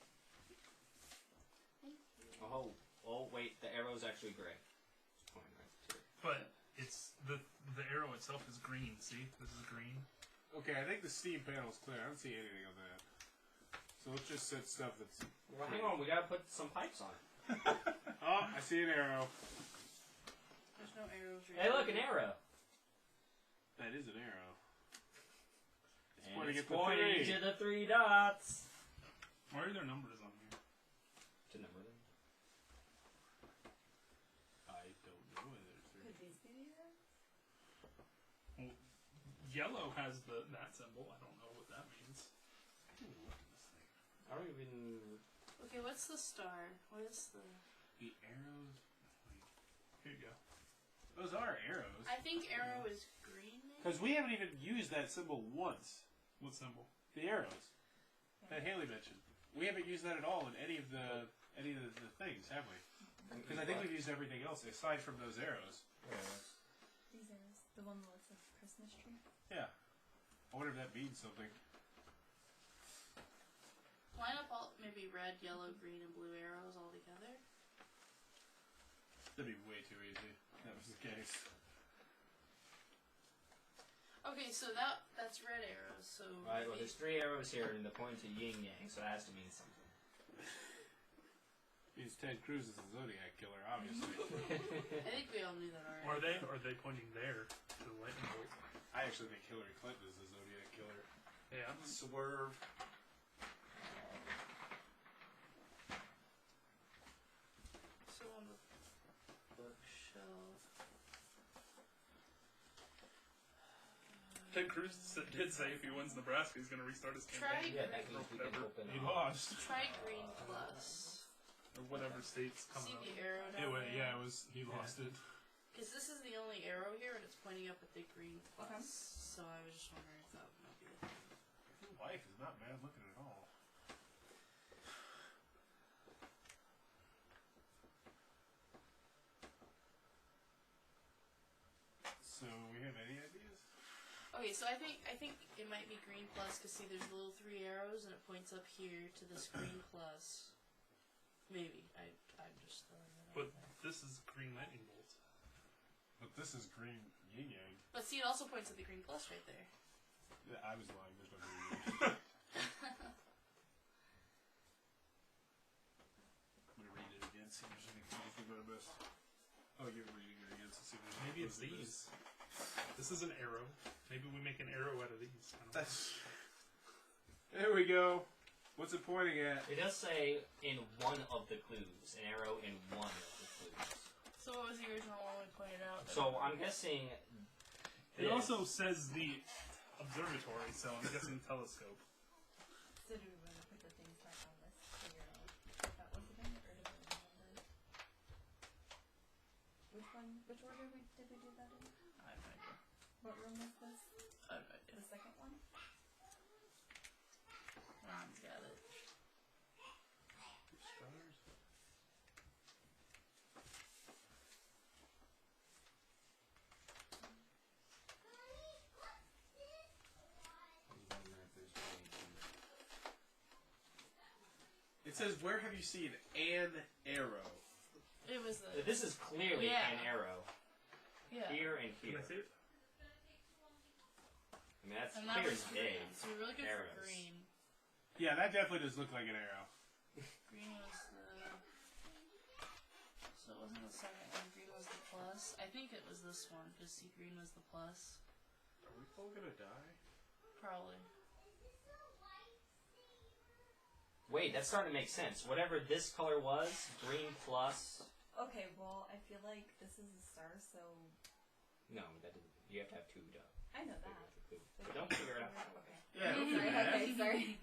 Speaker 4: Oh, wait, the arrow's actually gray. It's pointing right to it.
Speaker 2: But it's the arrow itself is green. See, this is green.
Speaker 3: Okay, I think the steam panel's clear. I don't see anything on that. So let's just set stuff that's...
Speaker 4: Well, hang on, we gotta put some pipes on it.
Speaker 3: Oh, I see an arrow.
Speaker 1: There's no arrows.
Speaker 4: Hey, look, an arrow.
Speaker 3: That is an arrow. It's
Speaker 4: And
Speaker 3: pointing
Speaker 4: it's
Speaker 3: at the
Speaker 4: pointing
Speaker 3: 3.
Speaker 4: to the 3 dots.
Speaker 2: Why are there numbers on here?
Speaker 4: To number them.
Speaker 3: I don't know whether it's 3.
Speaker 5: Could these be the arrows?
Speaker 2: Well, yellow has that symbol. I don't know what that means.
Speaker 4: I don't even...
Speaker 1: Okay, what's the star? What is the...
Speaker 3: The arrows...
Speaker 2: Here you go.
Speaker 3: Those are arrows.
Speaker 1: I think arrow is green, maybe?
Speaker 3: Because we haven't even used that symbol once.
Speaker 2: What symbol?
Speaker 3: The arrows. That Haley mentioned. We haven't used that at all in any of the things, have we? Because I think we've used everything else aside from those arrows.
Speaker 5: These arrows. The one that looks like a Christmas tree.
Speaker 3: Yeah. I wonder if that means something.
Speaker 1: Line up all maybe red, yellow, green, and blue arrows all together.
Speaker 3: That'd be way too easy. If that was the case.
Speaker 1: Okay, so that's red arrows. So
Speaker 4: Right, well,
Speaker 1: maybe-
Speaker 4: there's 3 arrows here and they're pointing to yin yang, so it has to mean something.
Speaker 3: Means Ted Cruz is a Zodiac killer, obviously.
Speaker 1: I think we all knew that already.
Speaker 2: Are they pointing there to the lightning bolt?
Speaker 3: I actually think Hillary Clinton is a Zodiac killer.
Speaker 2: Yeah.
Speaker 3: Swerve.
Speaker 1: So on the bookshelf.
Speaker 2: Ted Cruz did say if he wins Nebraska, he's going to restart his campaign.
Speaker 4: Yeah, that means we can open
Speaker 3: He
Speaker 4: up.
Speaker 3: lost.
Speaker 1: Try green plus.
Speaker 2: Or whatever state's coming
Speaker 1: See
Speaker 2: up.
Speaker 1: the arrow down there?
Speaker 3: Yeah, it was. He lost it.
Speaker 1: Because this is the only arrow here, and it's pointing up at the green plus.
Speaker 5: Okay.
Speaker 1: So I was just wondering if that would not be it.
Speaker 3: Your wife is not bad looking at all. So we have any ideas?
Speaker 1: Okay, so I think it might be green plus because see, there's little 3 arrows, and it points up here to this green plus. Maybe I'm just throwing it out
Speaker 2: But
Speaker 1: there.
Speaker 2: this is green lightning bolt.
Speaker 3: But this is green yin yang.
Speaker 1: But see, it also points at the green plus right there.
Speaker 3: Yeah, I was lying. There's no green yang. I'm gonna read it again. See if there's anything that I missed. Oh, you're reading it again. So see if there's
Speaker 2: Maybe it's these. This is an arrow. Maybe we make an arrow out of these. I don't know.
Speaker 3: That's. There we go. What's it pointing at?
Speaker 4: It does say in one of the clues, an arrow in one of the clues.
Speaker 1: So what was the original one we pointed out?
Speaker 4: So I'm guessing.
Speaker 2: It
Speaker 4: this-
Speaker 2: also says the observatory, so I'm guessing telescope.
Speaker 5: So do we want to put the things back on this to figure out what that was again, or did we remember? Which one? Which order did we do that in?
Speaker 1: I have no idea.
Speaker 5: What room was this?
Speaker 1: I have no idea.
Speaker 5: The second one?
Speaker 1: Ron's got it.
Speaker 3: It says, "Where have you seen an arrow?"
Speaker 1: It was the
Speaker 4: This is clearly
Speaker 1: Yeah.
Speaker 4: an arrow.
Speaker 1: yeah.
Speaker 4: Here and
Speaker 2: Can
Speaker 4: here.
Speaker 2: I see it?
Speaker 4: I mean, that's
Speaker 1: And
Speaker 4: clear
Speaker 1: that
Speaker 4: as
Speaker 1: was
Speaker 4: day.
Speaker 1: green. So we're really good
Speaker 4: Arrows.
Speaker 1: for green.
Speaker 3: Yeah, that definitely does look like an arrow.
Speaker 1: Green was the. So it wasn't the second one. Green was the plus. I think it was this one because see, green was the plus.
Speaker 3: Are we all gonna die?
Speaker 1: Probably.
Speaker 4: Wait, that's starting to make sense. Whatever this color was, green plus.
Speaker 5: Okay, well, I feel like this is a star, so
Speaker 4: No, that doesn't. You have to have two to.
Speaker 5: I know that.
Speaker 4: But don't figure it out.
Speaker 5: Okay.
Speaker 3: Yeah, don't
Speaker 5: Sorry,
Speaker 3: do that.
Speaker 5: okay, sorry.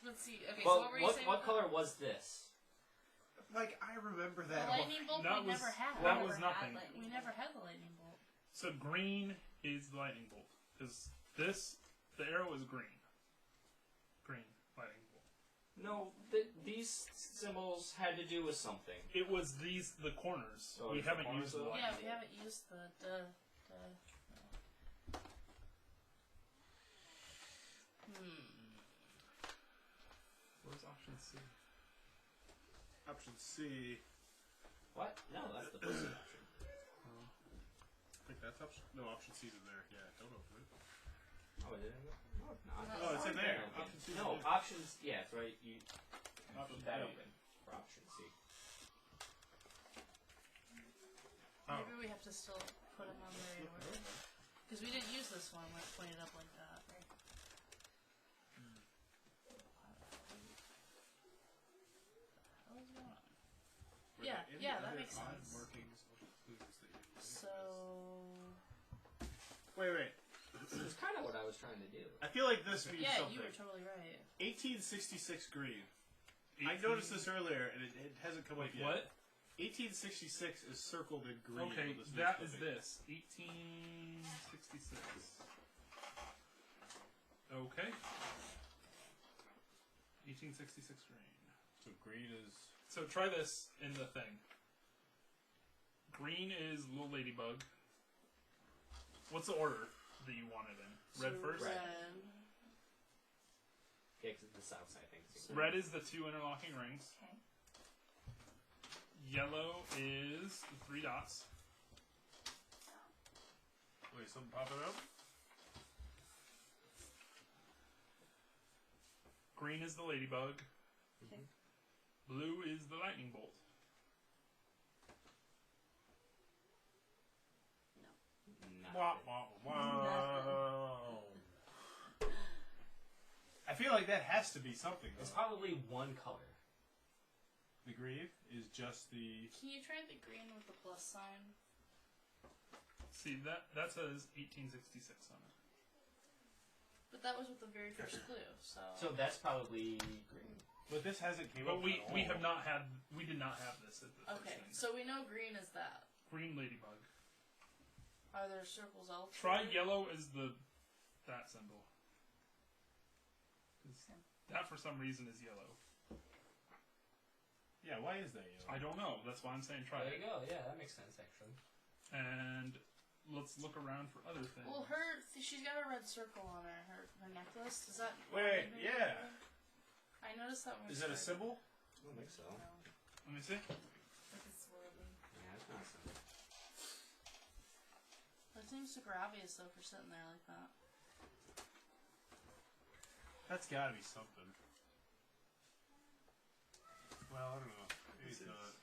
Speaker 1: Let's see. Okay,
Speaker 4: Well,
Speaker 1: so what were you saying?
Speaker 4: what color was this?
Speaker 3: Like, I remember
Speaker 1: The
Speaker 3: that.
Speaker 1: lightning bolt
Speaker 2: That
Speaker 1: we
Speaker 2: was-
Speaker 1: never had.
Speaker 2: that
Speaker 5: Never
Speaker 2: was
Speaker 5: had
Speaker 2: nothing.
Speaker 5: lightning
Speaker 1: We never had the lightning bolt.
Speaker 2: So green is the lightning bolt. Because this, the arrow is green. Green lightning bolt.
Speaker 4: No, these symbols had to do with something.
Speaker 2: It was these, the corners.
Speaker 4: So
Speaker 2: we
Speaker 4: it's the
Speaker 2: haven't
Speaker 4: corners
Speaker 2: used the
Speaker 4: of the-
Speaker 2: lightning
Speaker 1: Yeah, we haven't used the
Speaker 2: Where's option C?
Speaker 3: Option C.
Speaker 4: What? No, that's the first option.
Speaker 3: I think that's option. No, option C's in there. Yeah, don't open it.
Speaker 4: Oh, is it in there? No, it's not.
Speaker 3: Oh, it's in there.
Speaker 4: Okay.
Speaker 3: Option C.
Speaker 4: No, options. Yeah, it's right. You
Speaker 3: Option
Speaker 4: flip that
Speaker 3: A.
Speaker 4: open for option C.
Speaker 3: Oh.
Speaker 1: Maybe we have to still put them on there in order. Because we didn't use this one when it pointed up like that. What was going on?
Speaker 3: Were
Speaker 1: Yeah,
Speaker 3: there any
Speaker 1: yeah, that
Speaker 3: other
Speaker 1: makes
Speaker 3: odd
Speaker 1: sense.
Speaker 3: Markings or clues that you didn't like?
Speaker 1: So
Speaker 3: Wait.
Speaker 4: It's kind of what I was trying to do.
Speaker 3: I feel like this means
Speaker 1: yeah,
Speaker 3: something.
Speaker 1: you were totally right.
Speaker 3: 1866 green. I noticed this earlier, and it hasn't come up
Speaker 2: Wait,
Speaker 3: yet.
Speaker 2: what?
Speaker 3: 1866 is circled in green.
Speaker 2: Okay,
Speaker 3: on this
Speaker 2: that
Speaker 3: news
Speaker 2: is
Speaker 3: clipping.
Speaker 2: this. 1866. Okay. 1866 green.
Speaker 3: So green is.
Speaker 2: So try this in the thing. Green is Little Ladybug. What's the order that you want it in? Red
Speaker 1: So
Speaker 2: first?
Speaker 1: Red.
Speaker 4: Yeah, 'cause the south side thing.
Speaker 1: So-
Speaker 2: Red is the 2 interlocking rings.
Speaker 5: Okay.
Speaker 2: Yellow is the 3 dots.
Speaker 3: Wait, something popping up?
Speaker 2: Green is the ladybug.
Speaker 5: Okay.
Speaker 2: Blue is the lightning bolt.
Speaker 4: Not
Speaker 3: Wah,
Speaker 4: it.
Speaker 3: wah, wah. feel like that has to be something.
Speaker 4: It's
Speaker 3: Though.
Speaker 4: probably one color.
Speaker 3: The grave is just the.
Speaker 1: Can you try the green with the plus sign?
Speaker 2: See, that says 1866 on it.
Speaker 1: But that was with the very first clue, so.
Speaker 4: So that's probably green.
Speaker 3: But this hasn't came
Speaker 2: But
Speaker 3: up.
Speaker 2: we
Speaker 3: at
Speaker 2: have
Speaker 3: all.
Speaker 2: not had, we did not have this at the first
Speaker 1: Okay,
Speaker 2: thing.
Speaker 1: so we know green is that.
Speaker 2: Green ladybug.
Speaker 1: Are there circles elsewhere?
Speaker 2: Try yellow as that symbol. 'Cause that for some reason is yellow.
Speaker 3: Yeah, why is that yellow?
Speaker 2: I don't know. That's why I'm saying try
Speaker 4: There
Speaker 2: it.
Speaker 4: you go. Yeah, that makes sense actually.
Speaker 2: And let's look around for other things.
Speaker 1: Well, she's got a red circle on her necklace. Is that?
Speaker 3: Wait, yeah.
Speaker 1: I noticed that one.
Speaker 3: Is that a symbol?
Speaker 4: I don't think so.
Speaker 2: Let me see.
Speaker 5: Like a swirly.
Speaker 4: Yeah, it's not simple.
Speaker 1: That seems super obvious though for sitting there like that.
Speaker 3: That's gotta be something. Well, I don't know. Maybe it's not.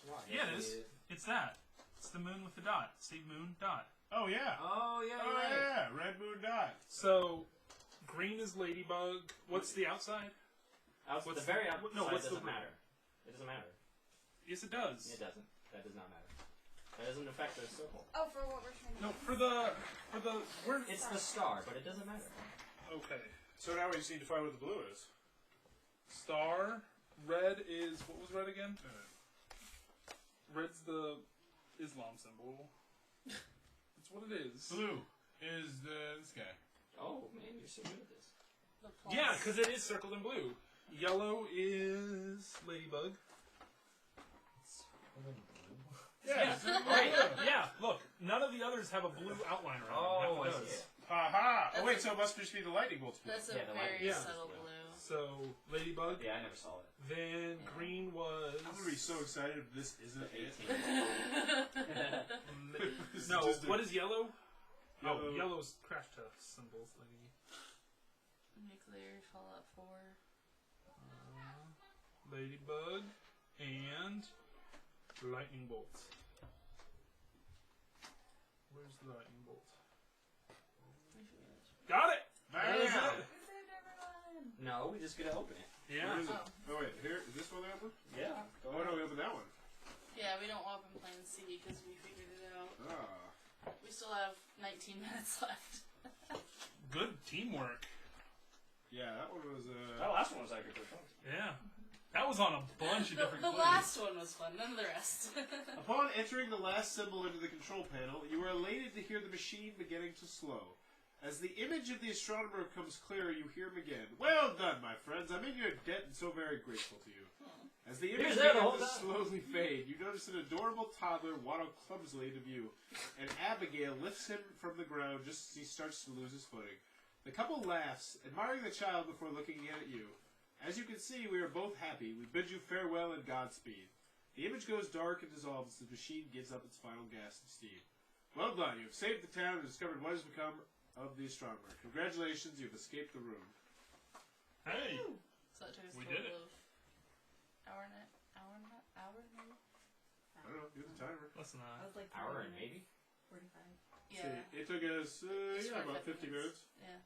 Speaker 4: Why?
Speaker 2: Yeah, it is. It's that. It's the moon with the dot. See, moon, dot.
Speaker 3: Oh yeah.
Speaker 4: Oh yeah,
Speaker 3: Oh
Speaker 4: you're right.
Speaker 3: yeah. Red moon dot.
Speaker 2: So, green is ladybug. What's the outside?
Speaker 4: What's
Speaker 2: What's
Speaker 4: the very
Speaker 2: the-
Speaker 4: outside
Speaker 2: no, what's the
Speaker 4: doesn't
Speaker 2: room?
Speaker 4: matter. It doesn't matter.
Speaker 2: Yes, it does.
Speaker 4: It doesn't. That does not matter. That doesn't affect the circle.
Speaker 5: Oh, for what we're trying to
Speaker 2: No,
Speaker 5: do.
Speaker 2: for the where?
Speaker 4: It's the star, but it doesn't matter.
Speaker 2: Okay.
Speaker 3: So now we just need to find what the blue is.
Speaker 2: Star. Red is what was red again? Red's the Islam symbol. That's what it is.
Speaker 3: Blue is this guy.
Speaker 4: Oh man, you're so good at this.
Speaker 1: The plus.
Speaker 2: Yeah, because it is circled in blue. Yellow is ladybug.
Speaker 3: Yeah.
Speaker 4: Right.
Speaker 2: Yeah, look, none of the others have a blue outline around them.
Speaker 4: Oh,
Speaker 2: Half
Speaker 4: I
Speaker 2: of
Speaker 4: see
Speaker 2: those.
Speaker 4: it.
Speaker 3: Ha ha. Oh wait, so it must just be the lightning bolts blue.
Speaker 1: That's a
Speaker 4: Yeah, the
Speaker 1: very
Speaker 4: light-
Speaker 2: yeah.
Speaker 1: subtle
Speaker 4: blue.
Speaker 1: blue.
Speaker 2: So, ladybug.
Speaker 4: Yeah, I never saw it.
Speaker 2: Then
Speaker 4: Yeah.
Speaker 2: green was.
Speaker 3: I'm gonna be so excited if this isn't it.
Speaker 4: 18.
Speaker 3: This
Speaker 2: No,
Speaker 3: just a-
Speaker 2: what is yellow?
Speaker 3: Yellow.
Speaker 2: Oh, yellow's crash test symbols, lady.
Speaker 1: Nuclear Fallout 4.
Speaker 2: Ladybug and lightning bolt. Where's the lightning bolt? Got it!
Speaker 3: Bam!
Speaker 2: That is it.
Speaker 5: We saved everyone!
Speaker 4: No, we just gotta open it.
Speaker 2: Yeah.
Speaker 3: Where is it?
Speaker 1: Oh.
Speaker 3: Oh wait, here is this one that one?
Speaker 4: Yeah.
Speaker 3: Oh no, we open that one.
Speaker 1: Yeah, we don't open plan C because we figured it out.
Speaker 3: Ah.
Speaker 1: We still have 19 minutes left.
Speaker 2: Good teamwork.
Speaker 3: Yeah, that one was
Speaker 4: That last one was actually pretty fun.
Speaker 2: Yeah. That was on a bunch of different
Speaker 1: The
Speaker 2: clues.
Speaker 1: last one was fun, none of the rest.
Speaker 3: Upon entering the last symbol into the control panel, you are elated to hear the machine beginning to slow. As the image of the astronomer becomes clearer, you hear him again. Well done, my friends. I'm in your debt and so very grateful to you. As the image
Speaker 4: was there the
Speaker 3: begins to
Speaker 4: whole time.
Speaker 3: slowly fade, you notice an adorable toddler waddle clumsily into view, and Abigail lifts him from the ground just as he starts to lose his footing. The couple laughs, admiring the child before looking at you. As you can see, we are both happy. We bid you farewell and Godspeed. The image goes dark and dissolves as the machine gives up its final gasp of steam. Well done. You have saved the town and discovered what has become of the astronomer. Congratulations, you've escaped the room.
Speaker 2: Hey.
Speaker 1: So it took us
Speaker 2: We
Speaker 1: a
Speaker 2: did
Speaker 1: total of hour maybe?
Speaker 3: I don't know. Get the timer.
Speaker 2: Listen,
Speaker 5: I was like
Speaker 4: Hour
Speaker 5: 40
Speaker 4: and
Speaker 5: minutes.
Speaker 4: maybe.
Speaker 5: 45.
Speaker 1: Yeah.
Speaker 3: See, it took us
Speaker 1: It's
Speaker 3: about
Speaker 1: 45
Speaker 3: 50 minutes.
Speaker 1: Yeah.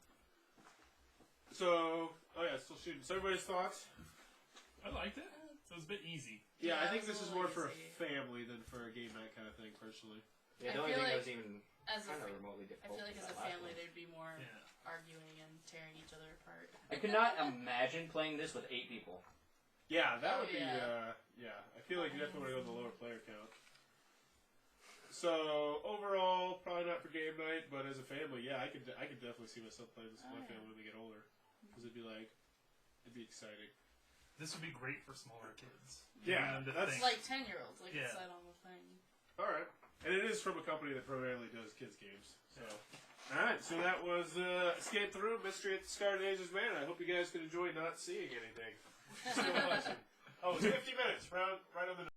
Speaker 3: So, oh yeah, still shooting. So everybody's thoughts?
Speaker 2: I liked it. It was a bit easy.
Speaker 3: Yeah,
Speaker 1: Yeah,
Speaker 3: I think
Speaker 1: it was
Speaker 3: this is
Speaker 1: a
Speaker 3: more
Speaker 1: little
Speaker 3: for a
Speaker 1: easy.
Speaker 3: family than for a game night kind of thing, personally.
Speaker 4: Yeah,
Speaker 1: I
Speaker 4: the only
Speaker 1: feel
Speaker 4: thing that
Speaker 1: like
Speaker 4: was even
Speaker 1: As a
Speaker 4: kind of
Speaker 1: fa-
Speaker 4: remotely
Speaker 1: I
Speaker 4: difficult.
Speaker 1: feel like
Speaker 4: was
Speaker 1: as a
Speaker 4: that last
Speaker 1: family
Speaker 4: one.
Speaker 1: there'd be more
Speaker 2: Yeah.
Speaker 1: arguing and tearing each other apart.
Speaker 4: I could not imagine playing this with 8 people.
Speaker 3: Yeah, that
Speaker 1: Oh,
Speaker 3: would be,
Speaker 1: yeah.
Speaker 3: yeah. I feel like you definitely want to go with the lower player count. So, overall, probably not for game night, but as a family, yeah, I could definitely see myself playing this with my
Speaker 1: Oh, yeah.
Speaker 3: family when they get older. Because it'd be exciting.
Speaker 2: This would be great for smaller kids.
Speaker 3: Yeah,
Speaker 2: And to
Speaker 3: that's-
Speaker 1: It's
Speaker 2: think-
Speaker 1: like 10-year-olds, like
Speaker 2: Yeah.
Speaker 1: it said on the thing.
Speaker 3: Alright. And it is from a company that primarily does kids games. So, alright, so that was Escape the Room, Mystery at the Stargazer's Manor. I hope you guys could enjoy not seeing anything. Still watching. Oh, it's 50 minutes, right on the